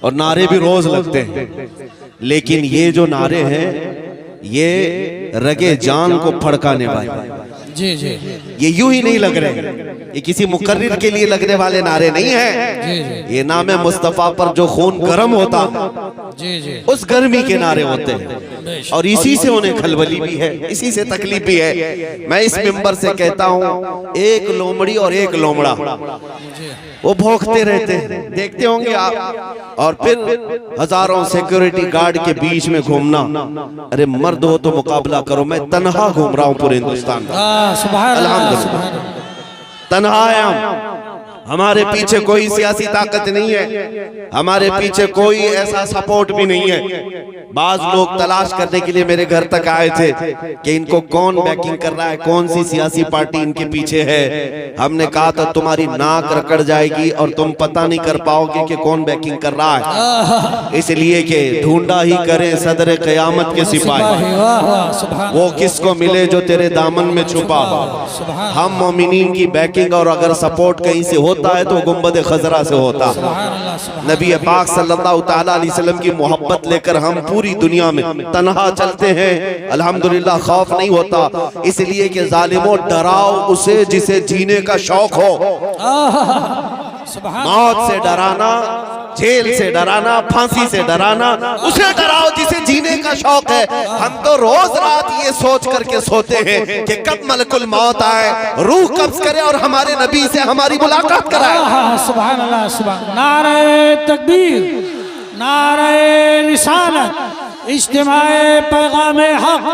और नारे भी रोज लगते हैं, लेकिन ये जो नारे हैं ये रगे जान को फड़काने वाले, जी जी, ये यूं ही नहीं लग रहे, ये किसी मुकर्रिर के लिए लगने वाले नारे नहीं हैं। ये नाम मुस्तफा पर जो खून गर्म होता, जी जी उस गर्मी के नारे होते हैं और इसी से उन्हें खलबली भी है, इसी से तकलीफ भी है। मैं इस मिंबर से कहता हूँ, एक लोमड़ी और एक लोमड़ा वो भौंकते रहते हैं, देखते होंगे आप, और फिर हजारों सिक्योरिटी गार्ड के बीच में घूमना। अरे मर्द हो तो मुकाबला करो, मैं तन्हा घूम रहा हूँ पूरे हिंदुस्तान में, अल्हम्दुलिल्लाह तन्हा है हम। हमारे पीछे कोई सियासी ताकत नहीं है, हमारे पीछे कोई ऐसा सपोर्ट भी नहीं है। बाज लोग तलाश करने के लिए मेरे घर तक आए थे कि इनको कौन बैकिंग कर रहा है, कौन सी सियासी पार्टी इनके पीछे है। हमने कहा था तुम्हारी नाक रकड़ जाएगी और तुम पता नहीं कर पाओगे कि कौन बैकिंग कर रहा है, इसलिए कि ढूंढा ही करें सदर क़यामत के सिपाही, वो किसको मिले जो तेरे दामन में छुपा। हम मोमिनीन की बैकिंग और अगर सपोर्ट कहीं से होता है तो गुंबद खजरा से होता। नबी पाक सल्लल्लाहु तआला अलैहि वसल्लम की मोहब्बत लेकर हम पूरी दुनिया में तन्हा चलते हैं, अल्हम्दुलिल्लाह खौफ नहीं होता, इसलिए कि जालिमों डराओ उसे जिसे जीने का शौक हो। मौत से डराना, जेल से डराना, फांसी से डराना, उसे डराओ जिसे जीने का शौक है। हम तो रोज रात ये सोच करके सोते हैं कि कब मलकुल मौत आए, रूह कब्ज करे और हमारे नबी से हमारी मुलाकात कराए। सुभान अल्लाह, सुभान। नारे तकबीर, नारे रिसालत, इज्तिमाए पैगाम हक,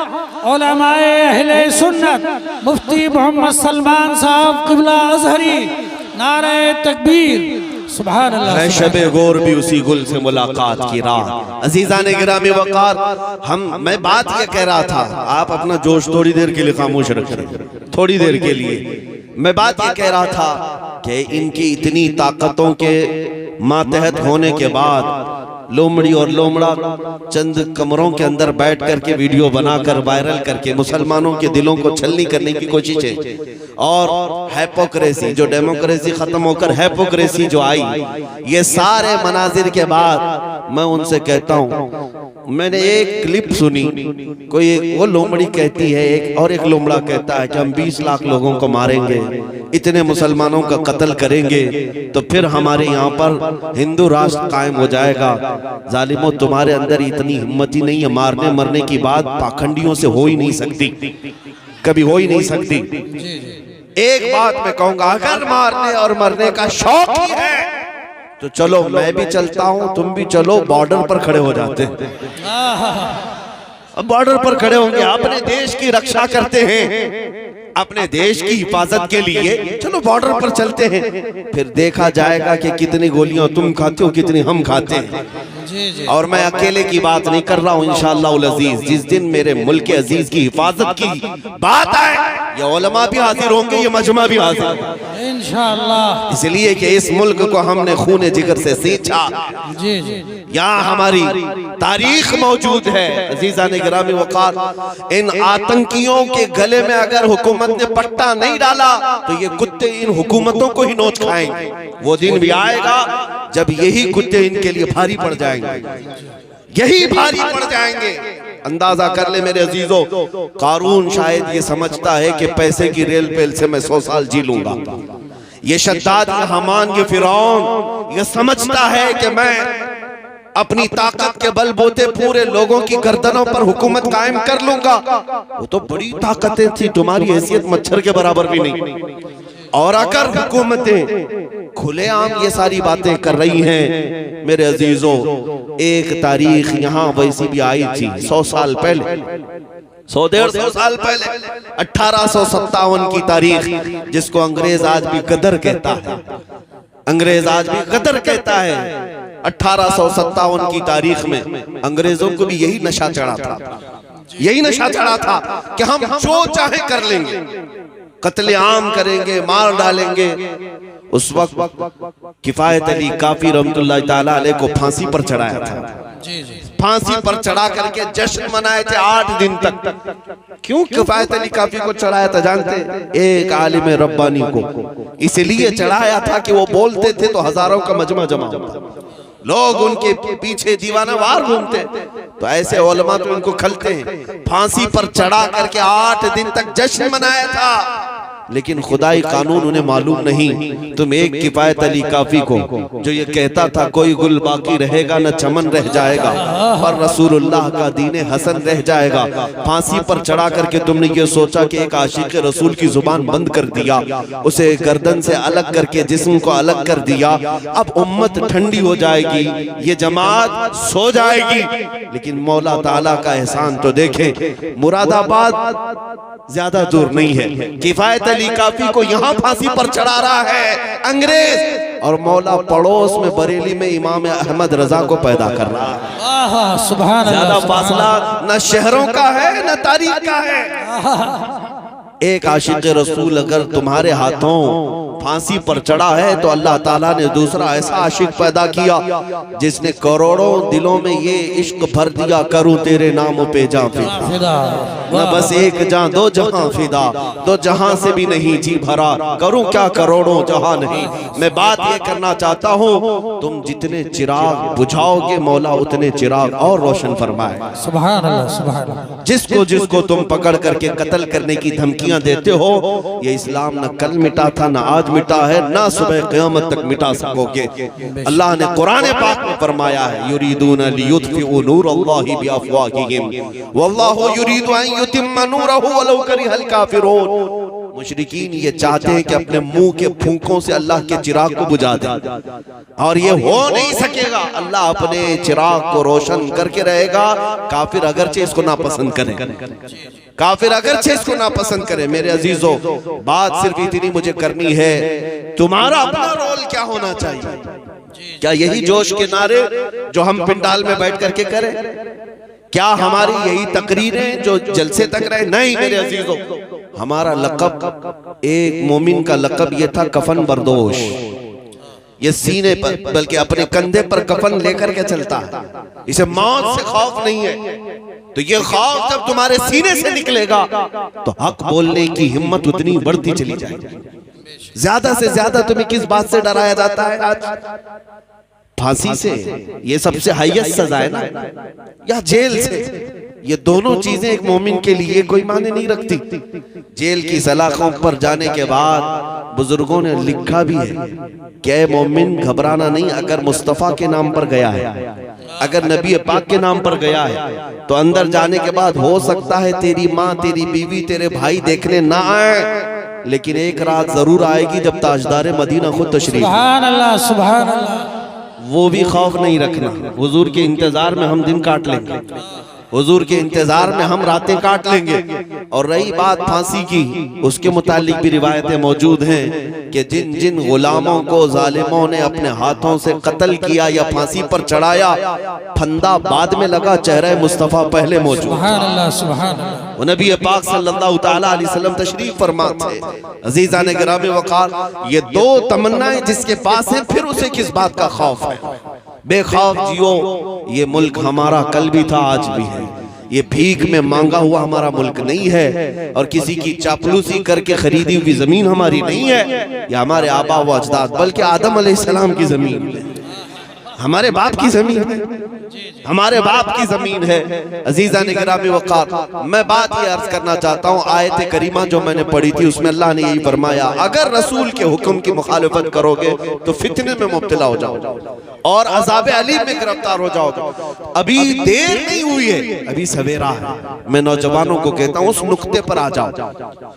उलमाए अहले सुन्नत, मुफ्ती मोहम्मद सलमान साहब क़िबला अज़हरी, नारे तकबीर, सुभान अल्लाह। शबे गोर भी उसी गुल से मुलाकात की रात। अजीज़ान गिरामी वक़ार, मैं बात ये कह रहा था, आप अपना जोश थोड़ी देर के लिए खामोश रखें, थोड़ी देर के लिए। मैं बात ये कह रहा था कि इनकी इतनी ताकतों के मातहत होने के बाद लोमड़ी और लोमड़ा चंद कमरों के अंदर बैठ करके वीडियो बनाकर वायरल करके मुसलमानों के दिलों को छलनी करने की कोशिश है। और हैपोक्रेसी, जो डेमोक्रेसी खत्म होकर हैपोक्रेसी जो आई, ये सारे मनाजिर के बाद मैं उनसे कहता हूँ, मैंने एक क्लिप सुनी, कोई वो लोमड़ी कहती है एक, और एक लोमड़ा कहता है कि हम 20 लाख लोगों को मारेंगे, इतने मुसलमानों का कत्ल करेंगे तो फिर हमारे यहाँ पर हिंदू राष्ट्र कायम हो जाएगा। जालिमों, तुम्हारे अंदर इतनी हिम्मत ही नहीं है, मारने मरने की बात पाखंडियों से हो ही नहीं सकती, कभी हो ही नहीं सकती। एक बात मैं कहूंगा, अगर मारने और मरने का शौक ही है तो चलो मैं भी चलता हूं, तुम भी चलो, बॉर्डर पर खड़े हो जाते। अब बॉर्डर पर खड़े होंगे, अपने देश की रक्षा करते हैं, अपने देश की हिफाजत के लिए चलो बॉर्डर पर चलते हैं, फिर देखा जाएगा कि कितनी गोलियां तुम खाते हो, कितनी हम खाते हैं। और मैं अकेले की बात नहीं कर रहा हूँ, इंशाअल्लाह अजीज, जिस दिन मेरे मुल्क के अजीज की हिफाजत की बात आए, ये उलमा भी हाजिर होंगे, ये मजमा भी हाजिर इंशाअल्लाह। इसलिए कि इस मुल्क को हमने खूने जिगर से सींचा, यहाँ हमारी तारीख मौजूद है। अजीज़ान गिरामी वक़ार, इन आतंकियों के गले में अगर हुकूमत ने पट्टा नहीं डाला तो ये कुत्ते इन हुकूमतों को ही नोच खाएंगे। वो दिन भी आएगा जब यही कुत्ते इनके लिए भारी पड़ जाएंगे, यही भारी पड़ जाएंगे। अंदाजा कर ले मेरे अजीजों, कारून शायद ये समझता है कि पैसे की रेल पेल से मैं 100 साल जी लूंगा। ये शद्दाद, ये हमान, ये फिरौन ये समझता है कि मैं अपनी ताकत के बलबूते पूरे लोगों की गर्दनों पर हुकूमत कायम कर लूंगा। वो तो बड़ी ताकतें थी, तुम्हारी हैसियत मच्छर के बराबर भी नहीं। और अगर हुकूमतें खुलेआम ये सारी बातें कर रही हैं, मेरे अजीजों, एक तारीख यहाँ वैसी भी आई थी 100 साल पहले, 100-150 साल पहले, 1857 की तारीख, जिसको अंग्रेज आज भी गदर कहता है, अंग्रेज आज भी गदर कहता है। 1857 की तारीख में अंग्रेजों को भी यही नशा चढ़ा था, यही नशा चढ़ा था कि हम जो चाहे कर लेंगे, कत्लेआम करेंगे, मार डालेंगे। उस वक्त किफायत अली काफी रहमतुल्लाह ताला अलैह को फांसी पर चढ़ाया था, फांसी पर चढ़ा करके जश्न मनाए थे 8 दिन तक। क्यों किफायत अली काफी को चढ़ाया था जानते? एक आलिम रब्बानी को इसलिए चढ़ाया था कि वो बोलते थे तो हजारों का मजमा जमा होता, लोग उनके पीछे दीवाना वार घूमते, तो ऐसे उलमा तो उनको खलते हैं। फांसी पर चढ़ा करके 8 दिन तक जश्न मनाया था। लेकिन खुदाई कानून उन्हें मालूम नहीं। तुम एक किफायत अली काफी को जो ये कहता था कोई गुल बाकी रहेगा न चमन रह जाएगा, पर रसूलुल्लाह का दीन हसन रह जाएगा, फांसी पर चढ़ा करके तुमने ये सोचा कि एक आशिक रसूल की जुबान बंद कर दिया, उसे गर्दन से अलग करके जिस्म को अलग कर दिया। अब उम्मत ठंडी हो जाएगी, ये जमात सो जाएगी। लेकिन मौला ताला का एहसान तो देखें, मुरादाबाद ज्यादा दूर नहीं है। किफायत अली काफी को यहाँ फांसी पर चढ़ा रहा है अंग्रेज, और मौला पड़ोस में बरेली में इमाम अहमद रजा को पैदा कर रहा है। सुभान अल्लाह, ज्यादा फासला न शहरों का है न तारीख का है। एक आशिक रसूल अगर तुम्हारे हाथों फांसी पर चढ़ा है तो अल्लाह ताला ने दूसरा ऐसा आशिक पैदा किया जिसने करोड़ों दिलों में ये इश्क भर दिया, करूं तेरे नाम पे जां फिदा, न बस एक जां दो जहां फिदा, दो जहां से भी नहीं जी भरा, करूं क्या करोड़ों जहां नहीं। मैं बात ये करना चाहता हूँ, तुम जितने चिराग बुझाओगे मौला उतने चिराग और रोशन फरमाए। सुभान अल्लाह, सुभान अल्लाह। जिसको जिसको तुम पकड़ करके कत्ल करने की धमकियां देते हो, ये इस्लाम न कल मिटा था न आज मिटा है, ना सुबह क़यामत तक मिटा सकोगे। अल्लाह ने कुरान पाक में फरमाया है, युरीदूना लियुत्फिउ नूरल्लाहि बिअफ़वाहिहिम वल्लाहु युरीदु अन युतिम्मा नूरहु वलौ करिहल काफिरून। मुशरिकीन ये चाहते हैं कि अपने मुंह के फूंकों से अल्लाह के चिराग को बुझा दे, और ये हो नहीं सकेगा। अल्लाह अपने चिराग को रोशन करके रहेगा, काफिर अगरचे इसको नापसंद करें, काफिर अगरचे इसको नापसंद करें। मेरे अजीजों, बात सिर्फ इतनी मुझे करनी है, तुम्हारा अपना रोल क्या होना चाहिए? क्या यही जोश के नारे जो हम पिंडाल में बैठ करके करें? क्या हमारी यही तकरीरें जो जलसे तक रहे? नहीं मेरे अजीजों, हमारा लक़ब, एक मोमिन का लक़ब ये था कफन बरदोश। ये सीने पर बल्कि अपने कंधे पर कफन लेकर के चलता है, इसे मौत से खौफ नहीं है। तो ये खौफ जब तुम्हारे सीने से निकलेगा तो हक बोलने की हिम्मत उतनी बढ़ती चली जाएगी। ज्यादा से ज्यादा तुम्हें किस बात से डराया जाता है आज? फांसी से, ये सबसे हाईएस्ट सजा है ना, या जेल से। ये दोनों चीजें एक मोमिन के लिए कोई माने नहीं रखती। जेल की सलाखों पर जाने के बाद बुजुर्गों ने लिखा भी है कि मोमिन घबराना नहीं, अगर मुस्तफा के नाम पर गया है, अगर नबी पाक के नाम पर गया है, तो अंदर जाने के बाद हो सकता है तेरी माँ, तेरी बीवी, तेरे भाई देखने ना आए, लेकिन एक रात जरूर आएगी जब ताजदार मदीना खुद तशरीफ। सुभान अल्लाह, सुभान अल्लाह। वो भी खौफ नहीं रखना। हुजूर के इंतजार में हम दिन काट लेंगे, हुजूर के इंतजार में हम रातें काट लेंगे। और रही बात फांसी की, उसके मुतालिक भी रिवायतें मौजूद हैं कि जिन जिन गुलामों को जालिमों ने अपने हाथों से कत्ल किया या फांसी पर चढ़ाया, फंदा बाद में लगा, चेहरे मुस्तफा पहले मौजूद। सुभान अल्लाह, सुभान अल्लाह। वो नबी पाक सल्लल्लाहु तआला अलैहि वसल्लम तशरीफ फरमा थे। अजीजान गिरामी वक़ार, ये दो तमन्नाएं जिसके पास हैं, फिर उसे किस बात का खौफ है? बेखौफ जियो। ये मुल्क हमारा कल भी था, आज भी है। ये भीख में मांगा हुआ हमारा मुल्क नहीं है, और किसी की चापलूसी करके खरीदी हुई जमीन हमारी नहीं है। ये हमारे आबा व अजदाद, बल्कि आदम अलैहिस्सलाम की जमीन है, हमारे बाप की जमीन है, हमारे बाप की जमीन है। अजीज़ान गिरामी वक़ार, मैं बात ये अर्ज करना चाहता हूँ, आयत करीमा जो मैंने पढ़ी थी उसमें अल्लाह ने यही फरमाया, अगर रसूल के हुक्म की मुखालिफत करोगे तो फितने में मुब्तला हो जाओगे और अज़ाब अलीम में गिरफ्तार हो जाओगे। अभी देर नहीं हुई है, अभी सवेरा है। मैं नौजवानों को कहता हूँ, उस नुक्ते पर आ जाओ,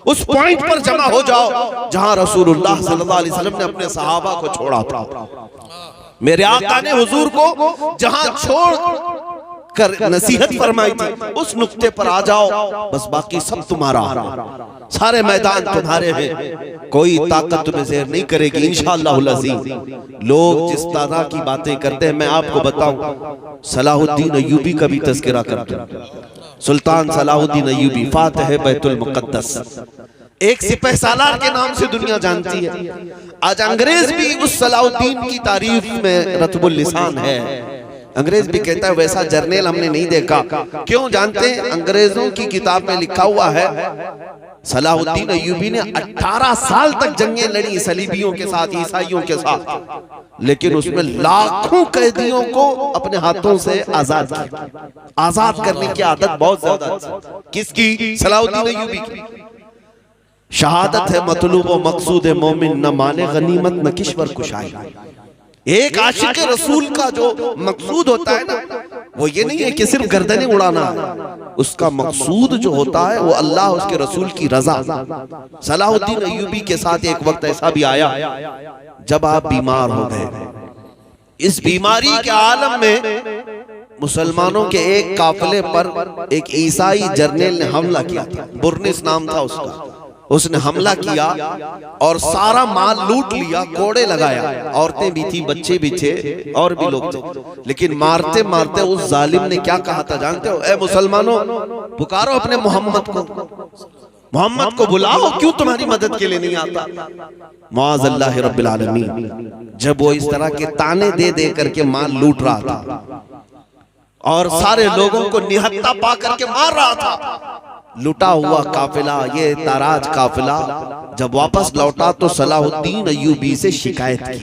उस पॉइंट पर जमा हो जाओ जहां रसूलुल्लाह सल्लल्लाहु अलैहि वसल्लम ने अपने सहाबा को छोड़ा था। मेरे आका ने हुजूर को जहां छोड़ कर नसीहत फरमाई थी, उस नुक्ते पर आ जाओ, बस बाकी सब तुम्हारा, सारे मैदान तुम्हारे हैं, कोई ताकत तुम्हें ज़ेर नहीं करेगी इंशाअल्लाहुल अज़ीज़। लोग जिस तरह की बातें करते हैं, मैं आपको बताऊं, सलाहुद्दीन अय्यूबी का भी तज़किरा करते हैं। सुल्तान सलाहुद्दीन अय्यूबी, फातिह बैतुल मुक़द्दस, एक सिपह सालार के नाम से दुनिया जानती है। आज अंग्रेज भी उस सलाहुद्दीन की तारीफ में रतबुल लिसान है। अंग्रेज भी कहता है वैसा जर्नल हमने नहीं देखा। क्यों जानते हैं? अंग्रेजों की किताब में लिखा हुआ है, सलाहुद्दीन अय्यूबी ने 18 साल तक जंगें लड़ी सलीबियों के साथ, ईसाइयों के साथ, लेकिन उसमें लाखों कैदियों को अपने हाथों से आजाद किया। आजाद करने की आदत बहुत ज्यादा। किसकी? सलाहुद्दीन अय्यूबी की। शहादत है मतलूब व मकसूद मोमिन, न माले गनीमत न किश्वर कुशाई। एक आशिक रसूल का जो मकसूद होता है ना, वो ये नहीं है कि सिर्फ गर्दनें उड़ाना है, उसका मकसूद जो होता है वो अल्लाह उसके रसूल की रजा। सलाहुद्दीन अय्यूबी के साथ एक वक्त ऐसा भी आया जब आप बीमार हो गए। इस बीमारी के आलम में मुसलमानों के एक काफिले पर एक ईसाई जर्नल ने हमला किया था, बुरनिस नाम था उसका। उसने हमला किया और सारा माल लूट लिया, कोड़े लगाया, औरतें भी थी, बच्चे भी थे और भी लोग थे। लेकिन मारते मारते उस जालिम ने क्या कहा था जानते हो? ए मुसलमानों, पुकारो अपने मोहम्मद को बुलाओ, क्यों तुम्हारी मदद के लिए नहीं आता? मुआज़ल्लाह रब्बिल आलमीन जब वो इस तरह के ताने दे दे करके माल लूट रहा था और सारे लोगों को निहत्ता पा करके मार रहा था, लुटा हुआ काफिला, ये ताराज काफिला जब वापस लौटा तो सलाहुद्दीन अय्यूबी से शिकायत की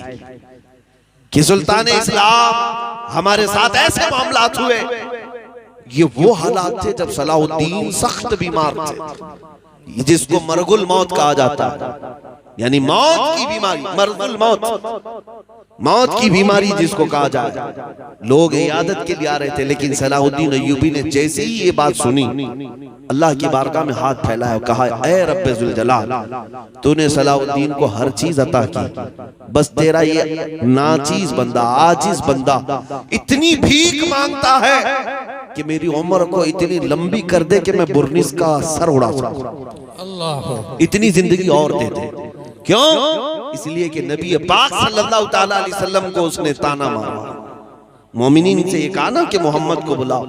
कि सुल्तान इस्लाम हमारे साथ ऐसे मामलात हुए। ये वो हालात थे जब सलाहुद्दीन सख्त बीमार थे, जिसको मरगुल मौत कहा जाता है, यानी मौत की बीमारी, मरगुल मौत की बीमारी जिसको कहा जाए। लोग इयादत के लिए आ रहे थे, लेकिन सलाहुद्दीन अय्यूबी ने जैसे ही ये बात सुनी, अल्लाह की बारगाह में हाथ फैलाया और कहा, ऐ रब्बे जुल जलाल, तूने सलाहुद्दीन को हर चीज अता की, बस तेरा ये नाचीज बंदा, आजिज बंदा इतनी भीख मांगता है कि मेरी उम्र को इतनी लंबी कर दे कि मैं बुरनिस का सर उड़ा सकूं, इतनी जिंदगी और दे दे। क्यों? इसलिए कि नबी पाक सल्लल्लाहु ताला अलैहि वसल्लम को उसने ताना मारा। मोमिनीन से ये कहा ना कि मोहम्मद को बुलाओ।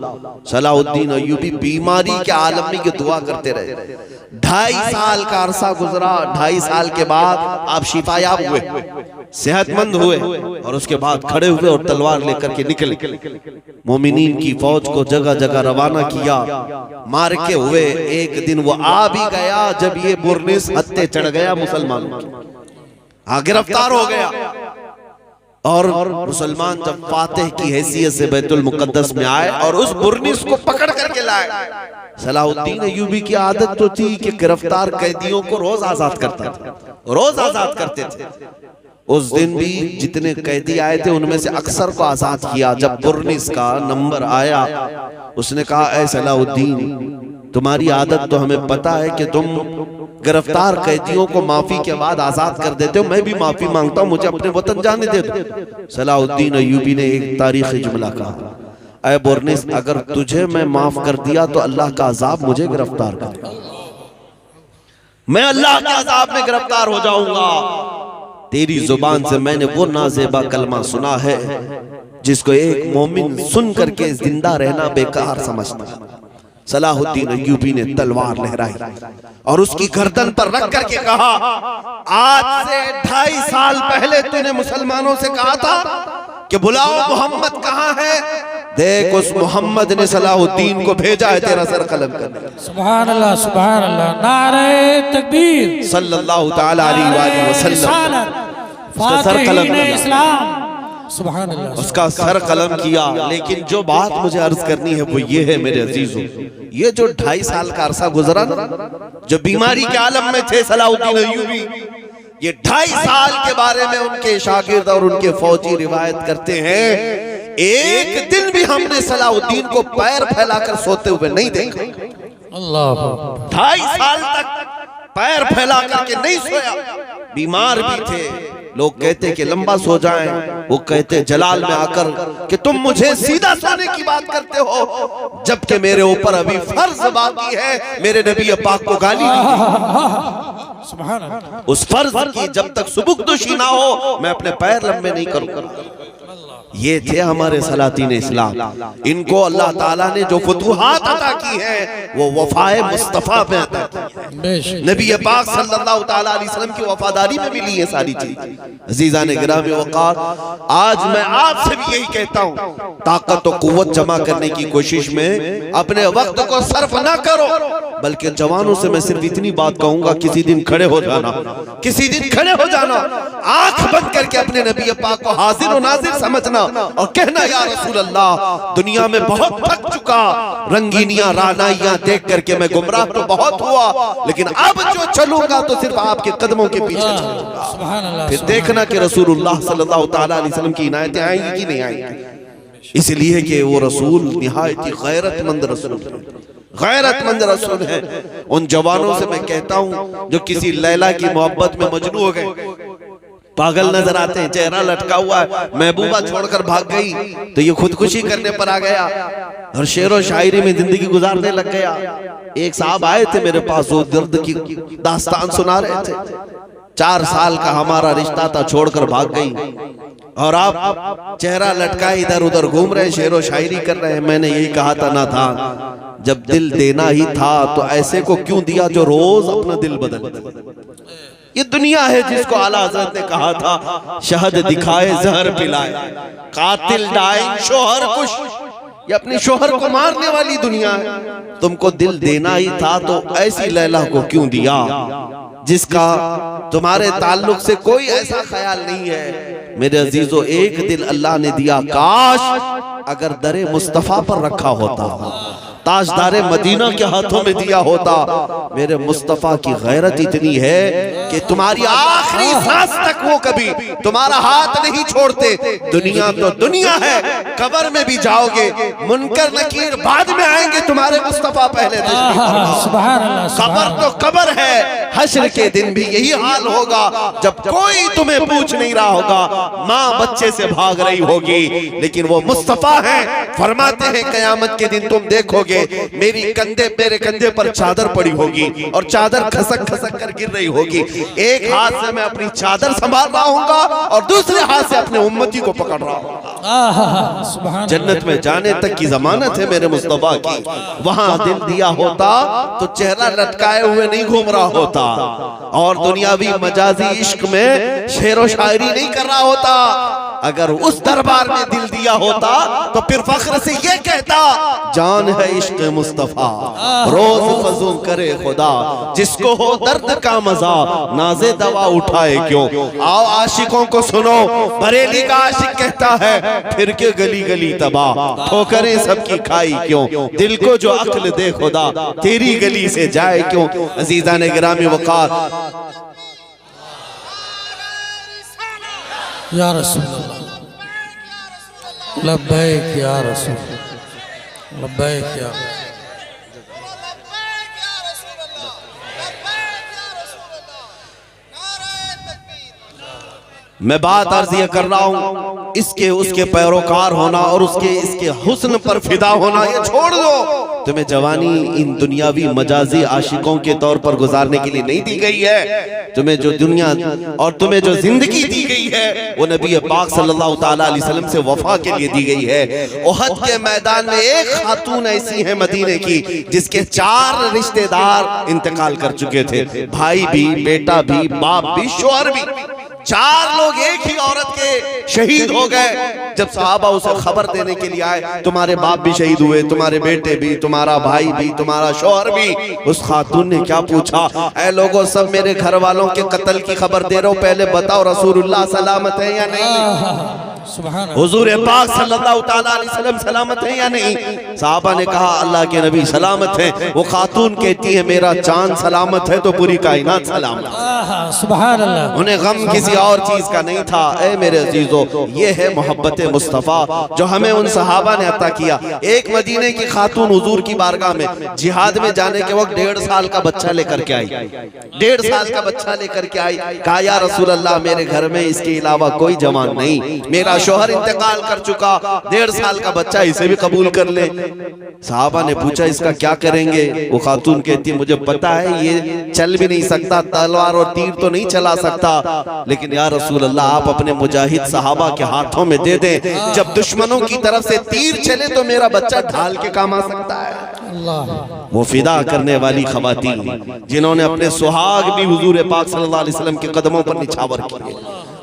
सलाहुद्दीन अय्यूबी बीमारी के आलम में दुआ करते रहे। 2.5 साल का अरसा गुजरा। 2.5 साल के बाद आप शिफायाब हुए, सेहतमंद हुए और उसके बाद खड़े हुए और तलवार लेकर के निकले। मोमिनीन की फौज को जगह जगह रवाना किया, मार के हुए। एक दिन वो आ भी गया जब ये बुरनिस हत्ते चढ़ गया मुसलमानों की, गिरफ्तार हो गया। और मुसलमान जब फातिह की हैसियत से बैतुल मुकद्दस में आए और उस बुरनिस को पकड़ करके लाए। सलाहुद्दीन अय्यूबी की आदत तो थी कि गिरफ्तार कैदियों को रोज आजाद करता था, रोज आजाद करते थे। उस दिन भी जितने कैदी आए थे उनमें से अक्सर को आजाद किया। जब बुरनिस का नंबर आया, उसने कहा, ऐ सलाहुद्दीन, तुम्हारी आदत तो हमें पता है कि तुम गिरफ्तार कैदियों को माफी के बाद आजाद कर देते हो, मैं भी माफी मांगता हूं, मुझे अपने वतन जाने दे दो। सलाहुद्दीन अय्यूबी ने एक तारीखी जुमला कहा, ऐ बुरनिस, अगर तुझे मैं माफ कर दिया तो अल्लाह का अजाब मुझे गिरफ्तार कर, मैं अल्लाह के अजाब में गिरफ्तार हो जाऊंगा। तेरी जुबान से मैंने वो नाजेबा कलमा सुना है जिसको एक मोमिन सुन करके जिंदा रहना बेकार समझता। सलाहुद्दीन अय्यूबी ने तलवार लहराई और उसकी गर्दन पर रख करके कहा, आज से 2.5 साल पहले तूने मुसलमानों से कहा था कि बुलाओ मोहम्मद कहाँ है। देख, उस मोहम्मद ने सलाहुद्दीन को भेजा है तेरा सर कलम करने। सुभान अल्लाह, सुभान अल्लाह, नारे तकबीर, सल्लल्लाहु ताला अलैहि वसल्लम, उसका सर कलम किया, सुभान अल्लाह, उसका सर कलम किया। लेकिन जो बात मुझे अर्ज करनी है वो ये है मेरे अजीजों, ये जो 2.5 साल का अरसा गुजरा ना, जो बीमारी के आलम में थे सलाहुद्दीन अय्यूबी, ये 2.5 साल के बारे में उनके शागिर्द और उनके फौजी रिवायत करते हैं, एक दिन भी हमने सलाहुद्दीन को पैर फैलाकर सोते हुए नहीं देखा। अल्लाह, 2.5 साल तक पैर फैला करके नहीं सोया। बीमार भी थे, लोग कहते कि लंबा सो जाएं, वो कहते जलाल में आकर कि तुम मुझे सीधा सोने की बात करते हो, जबकि मेरे ऊपर अभी फर्ज बाकी है, मेरे नबी पाक को गाली दी। उस फर्ज की जब तक सुबुकदोशी ना हो मैं अपने पैर लंबे नहीं करूंगा। ये थे हमारे सलातीन इस्लाम। इनको अल्लाह ताला ने जो फतूहात अता की है वो वफाए मुस्तफा पे अता की है। नबी पाक सल्लल्लाहु ताला अलैहि वसल्लम की वफादारी में मिली है सारी चीज। अजीजान गिरामी वक़ार, आज मैं आपसे भी यही कहता हूँ, ताकत और कुव्वत जमा करने की कोशिश में अपने वक्त को सर्फ ना करो, बल्कि जवानों से मैं सिर्फ इतनी बात कहूंगा, किसी दिन खड़े हो जाना, किसी दिन खड़े हो जाना, आंख बंद करके अपने नबी पाक को हाजिर और नाजिर समझना और कहना या रसूल अल्लाह दुनिया में बहुत थक चुका, रंगीनियां रानाइयां देख करके मैं गुमराह तो बहुत हुआ, लेकिन अब जो चलूंगा तो सिर्फ आपके कदमों के पीछे चलूंगा। सुभान अल्लाह, फिर देखना कि रसूलुल्लाह सल्लल्लाहु ताला अलैहि वसल्लम की इनायतें आएंगी कि नहीं आएंगी। इसलिए कि वो रसूल निहायत ही गैरतमंद रसूल है, गैरतमंद रसूल है। उन जवानों से मैं कहता हूं जो किसी लैला की मोहब्बत में मजनू हो गए, पागल नजर आते हैं, चेहरा लटका हुआ है, महबूबा छोड़कर भाग गई तो ये खुदकुशी करने पर आ गया और शेर व शायरी में जिंदगी गुजारने लग गया। एक साहब आए थे मेरे पास, वो दर्द की दास्तान सुना रहे थे। 4 साल का हमारा रिश्ता था, छोड़कर भाग गई और आप चेहरा लटकाए इधर उधर घूम रहे, शेर व शायरी कर रहे हैं। मैंने यही कहा था ना था, जब दिल देना ही था तो ऐसे को क्यों दिया जो रोज अपना दिल बदल। ये दुनिया है जिसको आला हज़रत ने कहा था शहद दिखाए जहर पिलाए, कातिल डाइन शोहर कुश, ये अपने शोहर को मारने वाली दुनिया है। तुमको दिल देना ही था तो ऐसी लैला को क्यों दिया जिसका तुम्हारे ताल्लुक से कोई ऐसा ख्याल नहीं है। मेरे अजीजों, एक दिल अल्लाह ने दिया, काश अगर दरे मुस्तफा पर रखा होता, ताजदारे मदीना के हाथों में दिया होता। मेरे मुस्तफा की गैरत इतनी है कि तुम्हारी आखिरी सांस तक वो कभी तुम्हारा हाथ नहीं छोड़ते। दुनिया तो दुनिया है, कब्र में भी जाओगे, मुनकर नकीर बाद में आएंगे, तुम्हारे मुस्तफा पहले। कब्र तो कब्र है, हश्र के दिन भी यही हाल होगा जब कोई तुम्हें पूछ नहीं रहा होगा, माँ बच्चे से भाग रही होगी, लेकिन वो मुस्तफा है। फरमाते हैं कयामत के दिन तुम देखोगे मेरे कंधे पर चादर पड़ी होगी और चादर खसक खसक कर गिर रही होगी। एक हाथ से मैं अपनी चादर संभाल रहा हूँगा और दूसरे हाथ से अपने उम्मती को पकड़ रहा हूँ। जन्नत में जाने तक की जमानत है मेरे मुस्तफा की। वहां दिल दिया होता तो चेहरा लटकाए हुए नहीं घूम रहा होता और दुनियावी मजाजी इश्क में शेर व शायरी नहीं कर रहा होता। अगर उस दरबार में दिल दिया होता तो फिर फख्र से ये कहता, जान है इश्क मुस्तफा रोज फजू करे खुदा, जिसको हो दर्द का मजा नाजे दवा उठाए क्यों। आओ आशिकों को सुनो, बरेली का आशिक कहता है फिर के गली गली तबाह, ठोकरें सबकी खाई क्यों, दिल को जो अक्ल दे खुदा तेरी गली से जाए क्यों। अजीजा ने गिरामी वकार या रसूल अल्लाह, लब्बैक या रसूल, लब्बैक या मैं बात अर्ज ये कर रहा हूं, इसके उसके पैरोकार होना और उसके इसके हुस्न पर फिदा होना ये छोड़ दो। तुम्हें जवानी इन दुनियावी मजाजी आशिकों के तौर पर गुजारने के लिए नहीं दी गई है। तुम्हें जो दुनिया और तुम्हें जो जिंदगी दी गई है वो नबी पाक सल्लल्लाहु ताला अलैहि वसल्लम से वफा के लिए दी गई है। ओहद के मैदान में एक खातून ऐसी है मदीने की जिसके 4 रिश्तेदार इंतकाल कर चुके थे, भाई भी, बेटा भी, बाप भी, शौहर भी। 4 लोग एक ही औरत के शहीद हो गए। जब सहाबा उसे खबर देने के लिए आए, तुम्हारे बाप भी शहीद हुए, तुम्हारे बेटे भी, तुम्हारा भाई भी, तुम्हारा शौहर भी। उस खातून ने क्या पूछा, ऐ लोगों सब मेरे घर वालों के कत्ल की खबर दे रहे हो, पहले बताओ रसूलुल्लाह सलामत है या नहीं। हुजूर पाक सल्लल्लाहु ताला अलैहि वसल्लम सलामत है या नहीं। साहबा ने कहा अल्लाह के नबी सलामत है। वो खातून कहती है मेरा चांद सलामत है तो पूरी कायनात सलामत है। सुभान अल्लाह। उन्हें गम किसी और चीज का नहीं था। ऐ मेरे अजीजों, ये है मोहब्बत मुस्तफा जो हमें उन सहाबा ने अता किया। एक मदीने की खातून हुजूर की बारगाह में जिहाद में जाने के वक्त 1.5 साल का बच्चा लेकर के आई। 1.5 साल का बच्चा लेकर के आई। कहा या रसूल अल्लाह, मेरे घर में इसके अलावा कोई जवान नहीं, मेरा शौहर इंतकाल कर चुका, 1.5 साल का बच्चा, इसे भी कबूल कर ले। साहबा ने पूछा इसका क्या करेंगे। वो खातून कहती है मुझे पता है ये चल भी नहीं सकता, तलवार और तीर तो नहीं चला सकता, लेकिन या रसूल अल्लाह आप अपने मुजाहिद सहाबा के हाथों में दे दें, जब दुश्मनों की तरफ से तीर चले तो मेरा बच्चा ढाल के काम आ सकता है। वो फिदा करने वाली खवातीन जिन्होंने अपने सुहाग भी हुजूर पाक सल्लल्लाहु अलैहि वसल्लम के कदमों पर निछावर किए।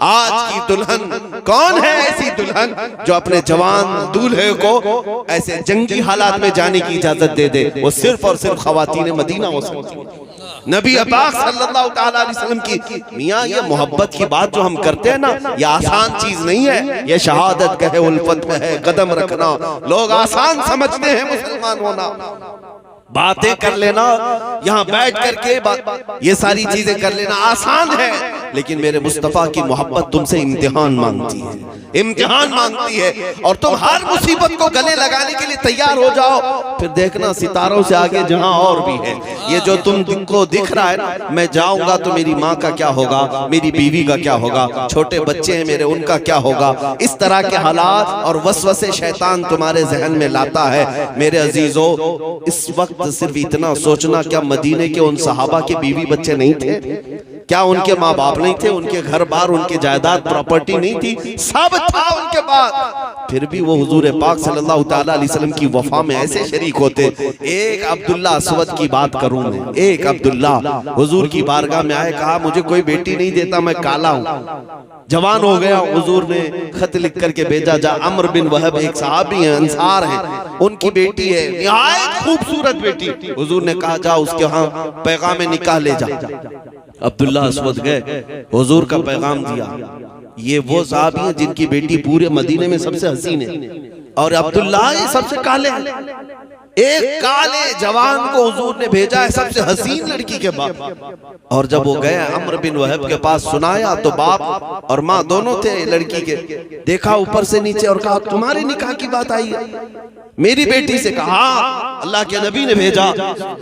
आज की दुल्हन कौन है ऐसी दुल्हन जो अपने जवान दूल्हे को ऐसे जंगी हालात में जाने की इजाजत दे दे। वो सिर्फ और सिर्फ खवातीन मदीना हो सकती है। नबी पाक सल्लल्लाहु ताला अलैहि वसल्लम की मियाँ ये मोहब्बत की बात जो हम करते हैं ना, ये आसान चीज नहीं है। ये शहादत का है, उल्फत का है, कदम रखना लोग आसान समझते हैं। मुसलमान होना, बातें कर लेना, यहाँ बैठ करके ये सारी चीजें कर लेना आसान है, लेकिन मेरे मुस्तफा की मोहब्बत तुमसे इम्तिहान मांगती है, इम्तिहान मांगती है। और तुम हर मुसीबत को गले लगाने के लिए तैयार हो जाओ, फिर देखना सितारों से आगे जहां और भी है। ये जो तुमको दिख रहा है ना, मैं जाऊंगा तो मेरी माँ का क्या होगा, मेरी बीवी का क्या होगा, छोटे बच्चे हैं मेरे उनका क्या होगा, इस तरह के हालात और वसवसे शैतान तुम्हारे जहन में लाता है। मेरे अजीजों, इस वक्त सिर्फ इतना सोचना, क्या मदीने के उन सहाबा के बीवी बच्चे नहीं थे? क्या उनके माँ बाप नहीं थे? उनके घर बार, उनके जायदाद प्रॉपर्टी नहीं थी? सब था उनके पास, फिर भी वो हुजूर पाक सल्लल्लाहु ताला अलैहि वसल्लम की वफा में ऐसे शरीक होते। एक अब्दुल्ला अस्वद की बात करूं मैं, एक अब्दुल्ला हुजूर की बारगाह में आए, कहा मुझे कोई बेटी नहीं देता, मैं काला हूं, जवान हो गया। हुजूर ने खत लिख करके भेजा, जा अम्र बिन वहब एक सहाबी हैं, अंसार हैं, उनकी बेटी है, निहायत खूबसूरत बेटी। हुजूर ने कहा जा उसके यहाँ पैगाम निकाह ले जा। अब्दुल्ला अस्वद गए, हुजूर का पैगाम दिया। ये वो साहब हैं जिनकी बेटी पूरे मदीने में सबसे हसीन है, और अब्दुल्ला ये सबसे काले हैं। एक काले जवान को हुजूर ने भेजा है सबसे हसीन लड़की के बाप। और जब वो गए अम्र बिन वहब के पास, सुनाया तो बाप और माँ दोनों थे लड़की के। देखा ऊपर से नीचे और कहा तुम्हारे निकाह की बात आई है? मेरी बेटी से कहा अल्लाह के नबी ने भेजा।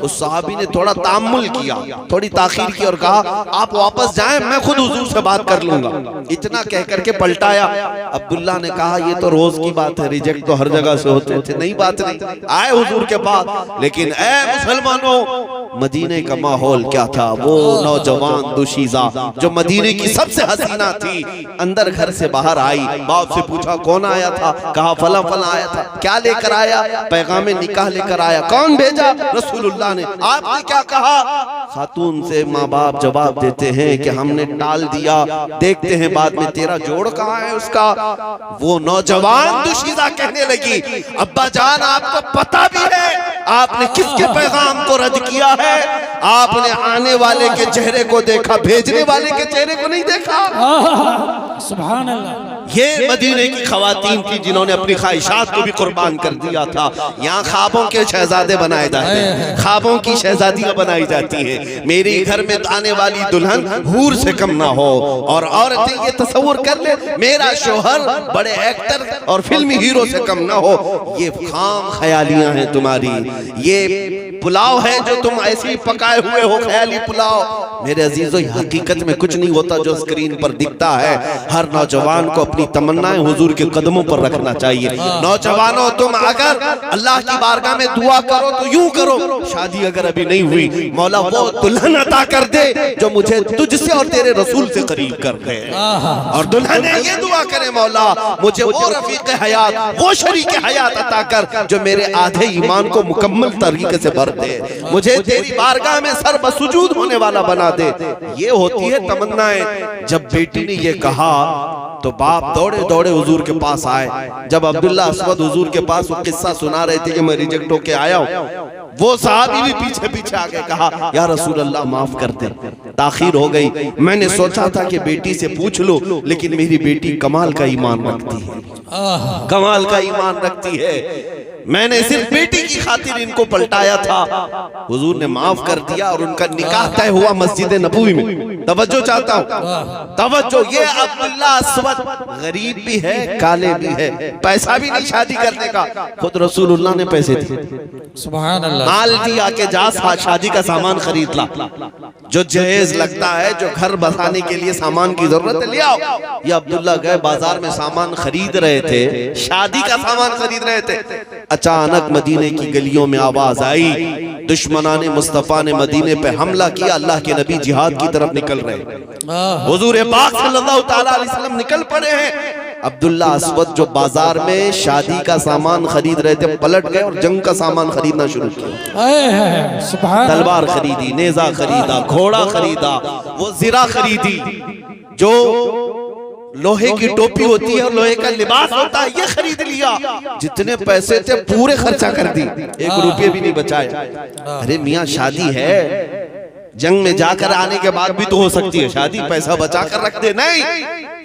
उस साहबी ने थोड़ा तामुल किया, थोड़ी ताखीर की और कहा आप वापस जाएं, मैं खुद हुजूर से बात कर लूंगा। इतना कह करके पलटाया। अब्दुल्ला ने कहा ये तो रोज की बात है, रिजेक्ट तो हर जगह से होते थे, नई बात नहीं। आए हुजूर के पास, लेकिन ए मुसलमानों, मदीने का माहौल क्या था? वो नौजवान दुशीजा जो मदीने की सबसे हसीना थी, अंदर घर से बाहर आई। बाप से पूछा कौन आया था? कहा फला फला आया था। क्या लेकर आया? पैगाम निकाह लेकर आया। कौन भेजा? रसूलुल्लाह ने। आपने क्या कहा? खातून से माँ बाप जवाब देते हैं कि हमने टाल दिया, देखते हैं बाद में। तेरा जोड़ कहाँ है उसका? वो नौजवान दुशीजा कहने लगी अब्बा जान आपको पता भी है आपने किसके पैगाम को रद्द किया है? आपने आने वाले के चेहरे को देखा, भेजने वाले के चेहरे को नहीं देखा। सुभान अल्लाह। ये मदीने की खवातीन थी जिन्होंने अपनी ख्वाहिशात को भी कुर्बान कर दिया था। यहाँ ख्वाबों के शहजादे बनाए जाते हैं, ख्वाबों की शहजादियां बनाई जाती हैं। मेरे घर में आने वाली दुल्हन हूर से कम ना हो। और औरतें ये तस्वुर कर ले मेरा शोहर बड़े एक्टर और फिल्मी हीरो से कम ना हो। ये खाम ख्यालियां हैं तुम्हारी, ये पुलाव है जो तुम ऐसे ही पकाए हुए हो, ख्याली पुलाव। मेरे अजीजों, हकीकत में कुछ नहीं होता जो स्क्रीन पर दिखता है। हर नौजवान को अपनी तमन्नाएं हुजूर के कदमों पर रखना चाहिए। नौजवानों, तुम अगर अल्लाह की बारगाह में दुआ करो तो यूं करो, शादी अगर अभी नहीं हुई, मौला वो दुल्हन अता कर दे जो मुझे तुझसे और तेरे रसूल से करीब कर दे। और दुल्हन ये दुआ करे मौला मुझे वो रफीक हयात, वो शरीक हयात अता कर जो मेरे आधे ईमान को मुकम्मल तरीके से भर दे, मुझे तेरी बारगाह में सर बसुजूद होने वाला बना दे। ये होती है तमन्नाएं। जब बेटी ने ये कहा तो बाप दौड़े दौड़े हुजूर के पास आए। जब अब्दुल्ला अस्वद हुजूर के पास वो किस्सा सुना रहे थे कि मैं रिजेक्ट होके आया हूँ, वो साहबी भी पीछे पीछे आ गए। कहा या रसूल अल्लाह माफ कर दे, ताखीर हो गई। मैंने सोचा था कि बेटी से पूछ लो, लेकिन मेरी बेटी कमाल का ईमान रखती है, कमाल का ईमान रखती है। मैंने सिर्फ बेटी की खातिर इनको पलटाया था। हुजूर ने माफ कर दिया और उनका निकाह तय हुआ मस्जिद नबवी में। तवज्जो चाहता हूँ, तवज्जो। ये अब्दुल्ला अस्वद गरीब भी है, काले भी है, पैसा भी नहीं शादी करने का, खुद रसूलुल्लाह ने पैसे दिए, सुभान अल्लाह, माल दिया के जा शादी का सामान खरीद ला, जो जहेज लगता है, जो घर बसाने के लिए सामान की जरूरत है, ले आओ। ये अब्दुल्ला गए बाजार में सामान खरीद रहे थे, शादी का सामान खरीद रहे थे। अचानक मदीने की गलियों में आवाज आई, दुश्मनाने मुस्तफा ने मदीने पे हमला किया। अल्लाह के नबी जिहाद की तरफ निकल रहे। हुजूर पाक सल्लल्लाहु ताला अलैहि वसल्लम निकल पड़े हैं। अब्दुल्ला अस्वद जो बाजार में शादी का सामान खरीद रहे थे, पलट गए और जंग का सामान खरीदना शुरू किया। तलवार खरीदी, नेजा खरीदा, घोड़ा खरीदा, वो जिरा खरीदी, जो लोहे की टोपी होती है और लोहे का लिबास होता है, ये खरीद लिया। जितने पैसे थे पूरे खर्चा कर दी, 1 रुपये भी नहीं बचाया। अरे मियाँ शादी है, जंग में जाकर आने के बाद भी तो हो सकती है शादी, पैसा बचा कर रख दे। नहीं,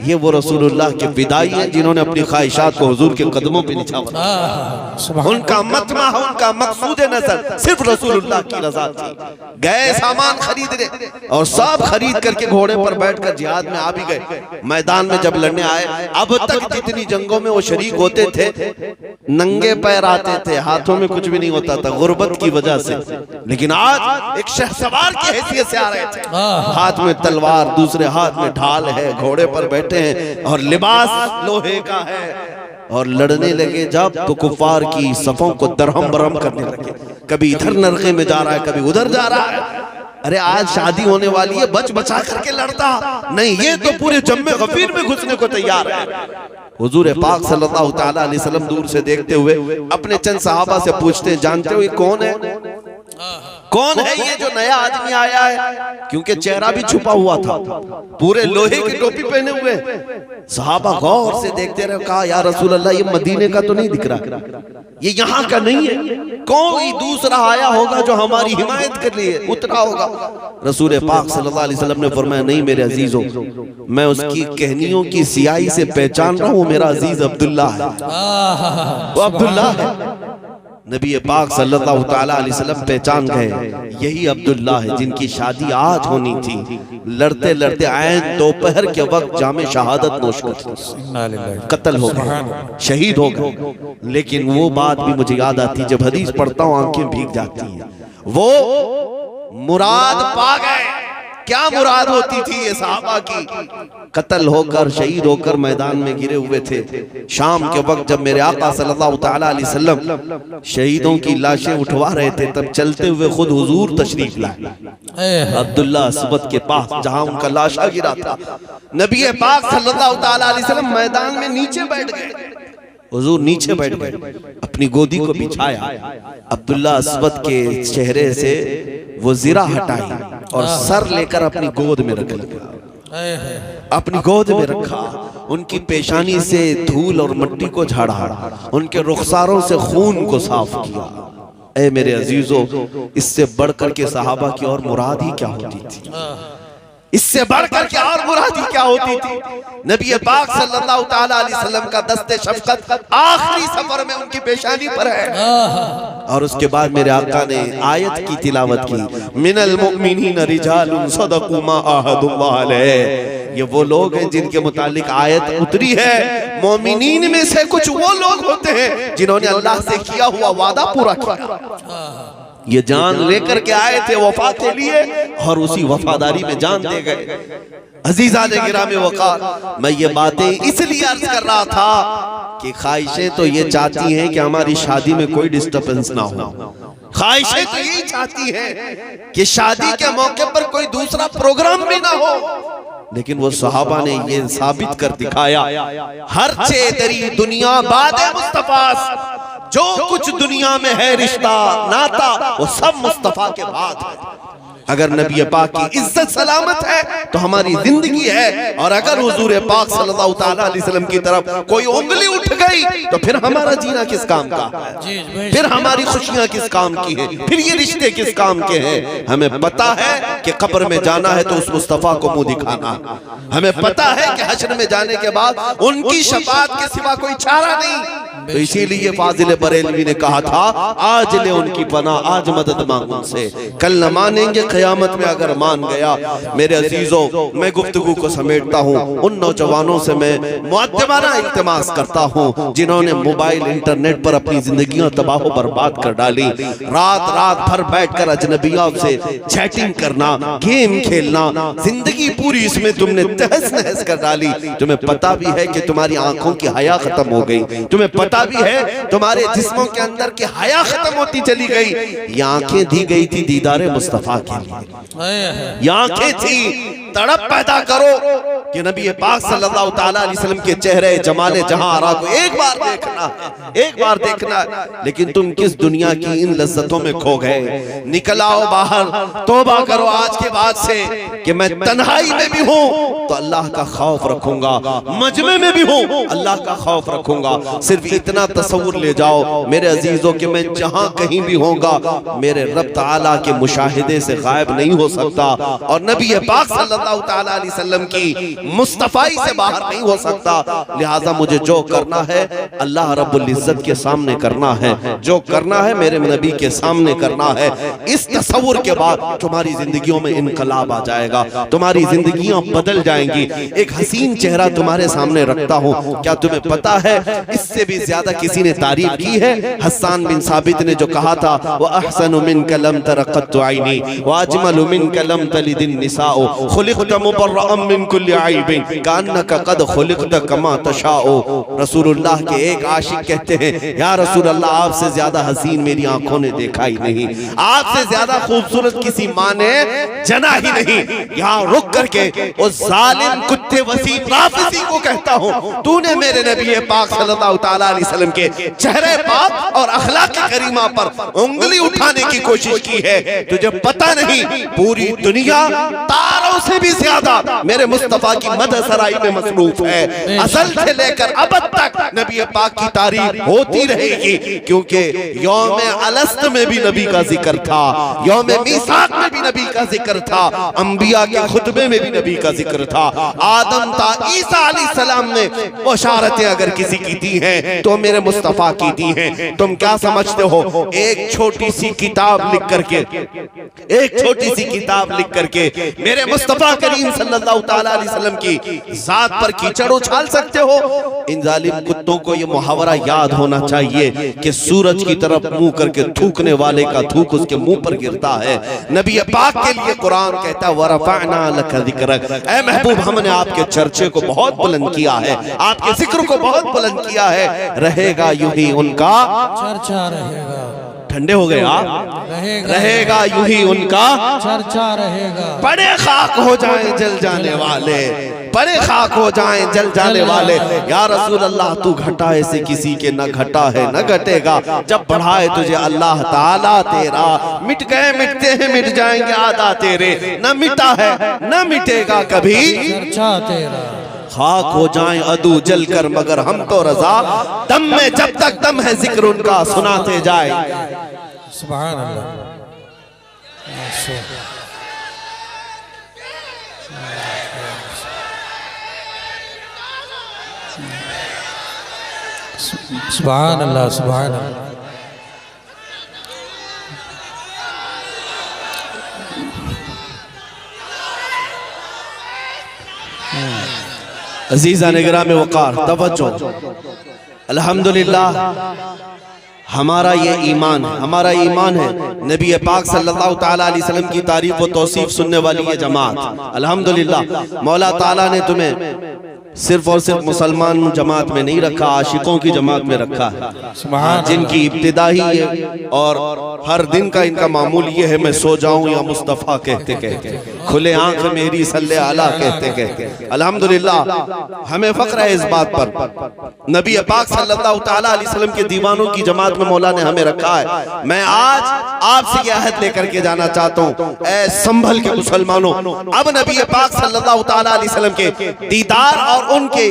ये वो रसूलुल्लाह के विदाई हैं जिन्होंने अपनी ख्वाहिशात को हुजूर के कदमों पे निछावर। उनका मतमा, उनका मकसूद नजर सिर्फ रसूलुल्लाह की रजा थी। गए सामान खरीदने और सब खरीद करके घोड़े पर बैठकर जिहाद में आ भी गए। मैदान में जब लड़ने आए, अब तक जितनी जंगों में वो शरीक होते थे नंगे पैर आते थे, हाथों में कुछ भी नहीं होता था गुर्बत की वजह से। लेकिन आज एक शहसवार की हैसियत से आ रहे थे, हाथ में तलवार, दूसरे हाथ में ढाल है, घोड़े पर बैठे हैं और लिबास लोहे का है, और लड़ने लगे जब तो कुफार की सफों को दरहम बरहम करने लगे। कभी इधर नरके में जा रहा है, कभी उधर जा रहा है। अरे आज शादी होने वाली है, बच बचा करके लड़ता नहीं, ये तो पूरे जम्मे गफीर में घुसने को तैयार है। हुजूर पाक सल्लल्लाहु तआला अलैहि वसल्लम दूर से देखते हुए अपने चंद सहाबा से पूछते हैं, जानते हो ये कौन है? कौन है ये जो नया आदमी आया है? क्योंकि चेहरा भी छुपा हुआ था, पूरे लोहे की टोपी पहने हुए। सहाबा गौर से देखते रहे, कहा या रसूल अल्लाह ये मदीने का तो नहीं दिख रहा, ये यहाँ का नहीं है, कोई दूसरा आया होगा जो हमारी हिमायत के लिए उतरा होगा। रसूल पाक सल्लल्लाहु अलैहि वसल्लम ने फरमाया, नहीं मेरे अजीजों, मैं उसकी कहनियों की सियाही से पहचान रहा हूँ, मेरा अजीज अब्दुल्ला है, वो अब्दुल्ला है। नबी पाक सल्लल्लाहु तआला अलैहि वसल्लम पहचान गए, यही अब्दुल्ला है जिनकी शादी आज होनी थी। लड़ते लड़ते आए दोपहर के वक्त जामे शहादत नोश कर कत्ल हो गए, शहीद हो गए। लेकिन वो बात भी मुझे याद आती, जब हदीस पढ़ता हूँ आंखें भीग जाती हैं। वो मुराद पा गए। क्या मुराद होती थी ये सहाबा की? कत्ल होकर शहीद होकर मैदान में गिरे हुए थे। शाम के वक्त जब मेरे आका सल्लल्लाहु तआला अलैहि वसल्लम शहीदों की लाशें उठवा रहे थे, तब चलते हुए खुद हुजूर तशरीफ लाए अब्दुल्ला अस्वद के पास, जहां उनका लाशा गिरा था। नबी पाक सल्लल्लाहु तआला अलैहि वसल्लम मैदान में नीचे बैठ गए। हुजूर नीचे बैठ गए, अपनी गोदी को बिछाया, अब्दुल्ला अस्वद के चेहरे से वो ज़िरा हटाई और सर लेकर अपनी गोद में रख लिया, अपनी गोद में रखा। उनकी पेशानी से धूल और मिट्टी को झाड़ा, उनके रुखसारों से खून को साफ किया। ऐ मेरे अजीजों, इससे बढ़कर के सहाबा की और मुराद ही क्या होती थी? इससे बढ़कर के और मुराद ही क्या होती थी? नबी पाक सल्लल्लाहु तआला अलैहि वसल्लम का दस्ते शफ़क़त आखिरी सफर में उनकी पेशानी पर है। और उसके बाद मेरे आका ने आयत की तिलावत की, मिनल मुमिनीन रिजालुन सदक़ू मा आहदुल्लाह अलैह। ये वो लोग हैं जिनके मुतालिक आयत उतरी है। मोमिनीन में से कुछ वो लोग होते हैं जिन्होंने अल्लाह से किया हुआ वादा पूरा किया। ये जान लेकर के आए थे वफा के लिए और उसी वफादारी में जान दे गए। अजीज़ान गिरामी वक़ार, मैं ये बातें इसलिए अर्ज कर रहा था कि ख्वाहिशें तो ये चाहती हैं कि हमारी शादी में कोई डिस्टर्बेंस ना हो। ख्वाहिशें तो यही चाहती हैं कि शादी के मौके पर कोई दूसरा प्रोग्राम भी ना हो। लेकिन वो सहाबा ने ये साबित कर दिखाया, हर चे तेरी दुनिया बादे मुस्तफा, जो कुछ दुनिया में है रिश्ता नाता वो सब मुस्तफा के बाद है। अगर नबी पाक की इज्जत सलामत है तो हमारी जिंदगी है, और अगर हुजूर पाक सल्लल्लाहु तआला अलैहि वसल्लम की तरफ कोई उंगली उठ गई तो फिर हमारा जीना किस काम का है? फिर हमारी खुशियां किस काम की है? फिर ये रिश्ते किस काम के हैं? हमें पता है कि कब्र में जाना है तो उस मुस्तफा को मुंह दिखाना, हमें पता है कि हश्र में जाने के बाद उनकी शफाअत के सिवा कोई चारा नहीं। तो इसीलिए फाजिल बरेलवी ने कहा था, आज ले उनकी पनाह, आज मदद मांग उनसे, कल न मानेंगे क़यामत में अगर मान गया। मेरे अजीजों, मैं गुफ्तगू को समेटता हूँ। उन नौजवानों से मैं मुअद्दबाना इल्तिमास करता हूँ जिन्होंने मोबाइल इंटरनेट पर अपनी जिंदगियां तबाह बर्बाद कर डाली। रात रात भर बैठकर अजनबियों से चैटिंग करना, गेम खेलना, जिंदगी पूरी इसमें तुमने तहस नहस कर डाली। तुम्हें पता भी है कि तुम्हारी आंखों की हया खत्म हो गई, तुम्हें पता भी है तुम्हारे जिस्मों के अंदर की हया खत्म होती चली गई। ये आंखें दी गई थी दीदारे मुस्तफा के लिए, ये आंखें थी तड़प पैदा करो कि नबी पाक सल्लल्लाहु तआला अलैहि वसल्लम के चेहरे जमाले जहां आरा को एक बार देखना है, एक बार देखना है। लेकिन तुम किस दुनिया की इन लज्जतों में खो गए। निकल आओ बाहर, तौबा करो आज के बाद से। कि मैं तन्हाई में भी हूं तो अल्लाह का खौफ रखूंगा, मजमे में भी हूं अल्लाह का खौफ रखूंगा। सिर्फ इतना तसव्वुर ले जाओ मेरे अजीजों कि मैं जहां कहीं भी होगा मेरे रब ताला के मुशाहिदे से गायब नहीं हो सकता और नबी पाक सल्लल्लाहु ताला अलैहि वसल्लम की मुस्तफाई से बाहर नहीं हो सकता। लिहाजा मुझे जो करना है अल्लाह रब्बुल इज्जत के सामने करना है, जो करना है मेरे नबी के सामने करना है। इस तसव्वुर के बाद तुम्हारी जिंदगियों में इनकलाब आ जाएगा, तुम्हारी जिंदगियां बदल जाएंगी। एक हसीन चेहरा तुम्हारे सामने रखता हूं, क्या तुम्हें पता है इससे भी ज्यादा किसी ने तारीफ की है? हस्सान बिन साबित ने जो कहा था व अहसनु मिनका लम तरक़त आइनी व अजमलु मिनका लम तलिदिन निसाओ खुलिक़त मुबर्रअम मिन कुल्लि ऐबिन कान्नका क़द खुलिक़त कमा तशाओ। रसूलुल्लाह के एक आशिक कहते हैं या रसूल अल्लाह आपसे ज्यादा हसीन मेरी आंखों ने देखा ही नहीं, आपसे ज्यादा खूबसूरत किसी माँ ने जना ही नहीं। यहाँ रुक करके उस जालिम कुत्ते वसीम राफिसी को कहता हूँ तूने मेरे नबी पाक सल्लल्लाहु ताला अलैहि वसल्लम के चेहरे पाक और अखलाक करीमा पर उंगली उठाने की कोशिश की है। तुझे पता नहीं पूरी दुनिया तारों से भी ज्यादा मेरे मुस्तफा की मदह सराई में मसरूफ है। असल से लेकर अब तक नबी पाक की तारीफ होती रहेगी, क्योंकि यौम अलस्त में भी नबी का जिक्र था, यौम मीसाक में भी नबी का जिक्र था, अंबिया के खुतबे में भी नबी का जिक्र था। आदम ता ईसा अलैहिस्सलाम ने बशारतें अगर किसी की दी हैं तो मेरे मुस्तफा की दी हैं। तुम क्या समझते हो एक छोटी सी किताब लिख करके, एक छोटी सी किताब लिख करके मेरे मुस्तफा करीम सल्लल्लाहु ताला अलैहि वसल्लम की जात पर कीचड़ उछाल सकते हो? इन जालिम कुत्तों को ये मुहावरा याद होना चाहिए कि सूरज की तरफ मुंह करके थूकने वाले का थूक उसके मुंह पर गिरता है। नबी पाक के लिए कुरान कहता है वरफ़अना लका ज़िक्रक, ऐ महबूब हमने आपके चर्चे को बहुत बुलंद किया है, आपके जिक्र को बहुत बुलंद किया है। रहेगा यूं ही उनका चर्चा रहेगा, ठंडे हो गए आप, रहेगा यूं ही उनका चर्चा रहेगा। बड़े खाक हो जाएं जल जाने वाले, बड़े खाक हो जाएं जल जाने वाले। या रसूल अल्लाह तू घटाए से किसी के न घटा है न घटेगा, जब बढ़ाए तुझे अल्लाह ताला तेरा। मिट गए मिटते हैं मिट जाएंगे आदा तेरे, न मिटा है न मिटेगा कभी चर्चा तेरा। खाक हो जाएं अदू जल कर मगर हम तो रजा, दम में जब तक दम है जिक्र उनका सुनाते जाए। सुभान अल्लाह। सुभान अल्लाह, सुभान अल्लाह। अजीज़ा निगरान में वक़ार तवज्जो, अल्हम्दुलिल्लाह हमारा ये ईमान है, हमारा ईमान है नबी पाक सल्लल्लाहु ताला अलैहि वसल्लम की तारीफ व तौसीफ सुनने वाली ये जमात। अल्हम्दुलिल्लाह मौला ताला ने तुम्हें सिर्फ और सिर्फ मुसलमान जमात में नहीं रखा, आशिकों की जमात में रखा है, जिनकी इब्तिदा ही है और हर दिन का इनका मामूल ये है मैं सो जाऊं या मुस्तफ़ा कहते कहते, खुले आंख मेरी सल्ले आला कहते कहते। अल्हम्दुलिल्लाह हमें फख्र है इस बात पर, नबी पाक सल्लल्लाहु ताला अलैहि वसल्लम के दीवानों की जमात में मौला ने हमें रखा है। मैं आज आपसे यह अहद लेकर के जाना चाहता हूँ, ऐ संभल के मुसलमानों, अब नबी पाक सल्लल्लाहु ताला अलैहि वसल्लम के दीदार और उनके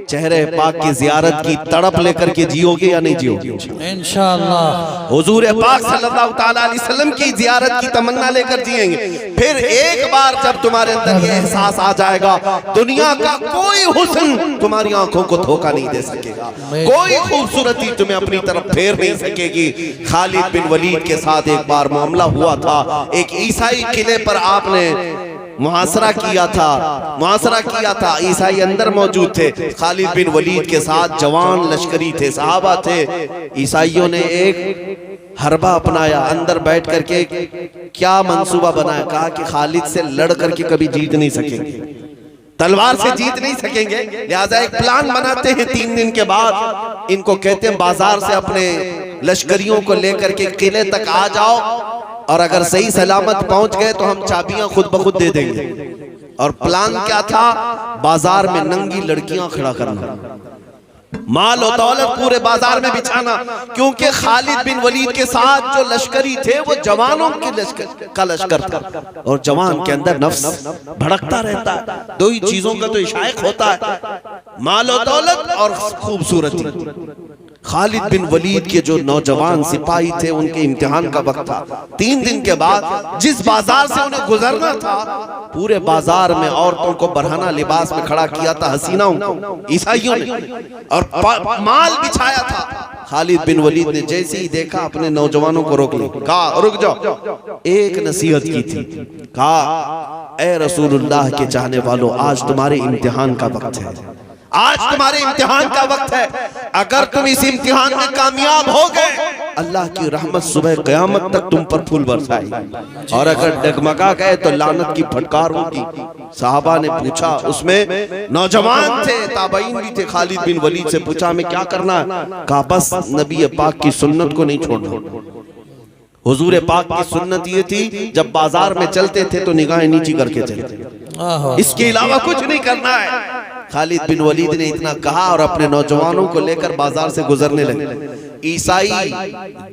चेहरे पाक की जियारत की तड़प लेकर के जियोगे या नहीं जियोगे? इंशाअल्लाह हुजूर पाक सल्लल्लाहु ताला अलैहि वसल्लम की जियारत की तमन्ना लेकर जिएंगे। फिर एक बार जब तुम्हारे अंदर ये एहसास आ जाएगा, दुनिया का कोई हुस्न तुम्हारी आंखों को धोखा नहीं दे सकेगा, कोई खूबसूरती तुम्हें अपनी तरफ फेर नहीं सकेगी। खालिद बिन वलीद के साथ एक बार मामला हुआ था, एक ईसाई किले पर आपने मुहासरा किया था, ईसाई अंदर मौजूद थे, खालिद बिन वलीद के साथ जवान लश्करी थे, सहाबा थे। ईसाइयों ने एक हरबा अपनाया, अंदर बैठ करके क्या मंसूबा बनाया, कहा कि खालिद से लड़ करके कभी जीत नहीं सकेंगे, तलवार से जीत नहीं सकेंगे, लिहाजा एक प्लान बनाते हैं। 3 दिन के बाद इनको कहते हैं बाजार से अपने लश्करियों को लेकर के किले तक आ जाओ, और अगर सही सलामत पहुंच गए तो हम चाबियां खुद ब खुद दे देंगे। और प्लान क्या था? बाजार में नंगी लड़कियां खड़ा करना, माल और दौलत पूरे बाजार में बिछाना, क्योंकि खालिद बिन वलीद के साथ जो लश्करी थे वो जवानों के लश्कर का लश्कर था, और जवान के अंदर नफ्स भड़कता रहता है। दो ही चीजों का तो इशाक होता है, माल और दौलत और खूबसूरती। खालिद बिन वलीद के जो नौजवान सिपाही थे उनके इम्तिहान का वक्त था। 3 दिन के बाद जिस बाजार से उन्हें गुजरना था, पूरे बाजार में औरतों को बरहना लिबास में खड़ा किया था हसीनाओं को, ईसाइयों ने, और माल बिछाया था। खालिद बिन वलीद ने जैसे ही देखा अपने नौजवानों को रोक लिया, कहा रुक जाओ। एक नसीहत की थी, कहा ए रसूलुल्लाह के चाहने वालों, आज तुम्हारे इम्तिहान का वक्त है, आज तुम्हारे इम्तिहान का वक्त है। अगर तुम इस इम्तिहान में कामयाब हो गए, अल्लाह की रहमत सुबह क़यामत तक तुम पर फूल बरसाएगी, और अगर डगमगा गए तो लानत की फटकार होगी। साहबा ने पूछा, उसमें नौजवान थे, ताबईन भी थे, खालिद बिन वलीद से पूछा हमें क्या करना है? कहा बस नबी पाक की सुन्नत को नहीं छोड़ना। हुजूर पाक की सुन्नत ये थी, जब बाजार में चलते थे तो निगाहें नीची करके चलते, इसके अलावा कुछ नहीं करना है। खालिद बिन वलीद ने इतना कहा और अपने नौजवानों को लेकर बाजार से गुजरने लगे। ईसाई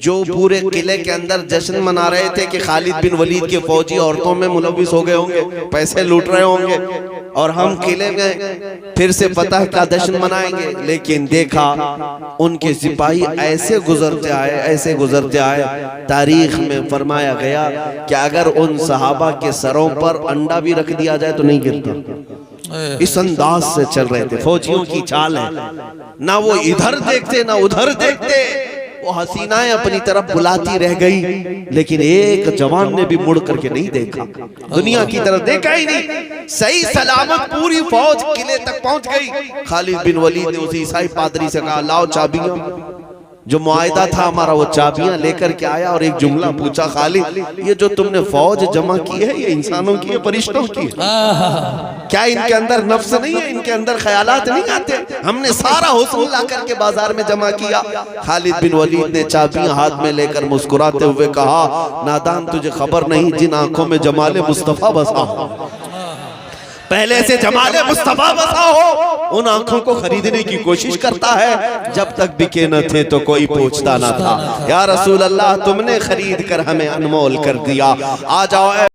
जो पूरे किले के अंदर जश्न मना रहे थे कि खालिद बिन वलीद के फौजी औरतों में मुलविस हो गए होंगे, पैसे लूट रहे होंगे, और हम किले में फिर से फतह का जश्न मनाएंगे, लेकिन देखा उनके सिपाही ऐसे गुजरते आए, ऐसे गुजरते आए, तारीख में फरमाया गया कि अगर उन सहाबा के सरों पर अंडा भी रख दिया जाए तो नहीं गिरता। इस अंदाज से चल रहे थे। फौजियों की चाल है, ना वो इधर देखते ना उधर देखते, वो हसीनाएं अपनी तरफ बुलाती रह गई, लेकिन एक जवान ने भी मुड़ करके नहीं देखा, दुनिया की तरफ देखा ही नहीं। सही सलामत पूरी फौज किले तक पहुंच गई। खालिद बिन वलीद ने उस ईसाई पादरी से कहा लाओ चाबियां, जो मुआहिदा था हमारा वो चाबियां लेकर के आया, और एक जुमला पूछा, खालिद ये जो तुमने फौज जमा की है ये इंसानों की है, फरिश्तों की है? क्या इनके अंदर नफ्स नहीं है, इनके अंदर ख्यालात नहीं आते? हमने सारा हुस्न ला करके बाजार में जमा किया। खालिद बिन वलीद ने चाबियां हाथ में लेकर मुस्कुराते हुए कहा, नादान तुझे खबर नहीं जिन आंखों में जमाले मुस्तफा बसा हो, पहले से जमाले मुस्तफा बसा हो, उन आंखों को खरीदने की कोशिश करता है। जब तक बिके न थे तो कोई पूछता न था। या रसूल अल्लाह तुमने खरीद कर हमें अनमोल कर दिया, आ जाओ।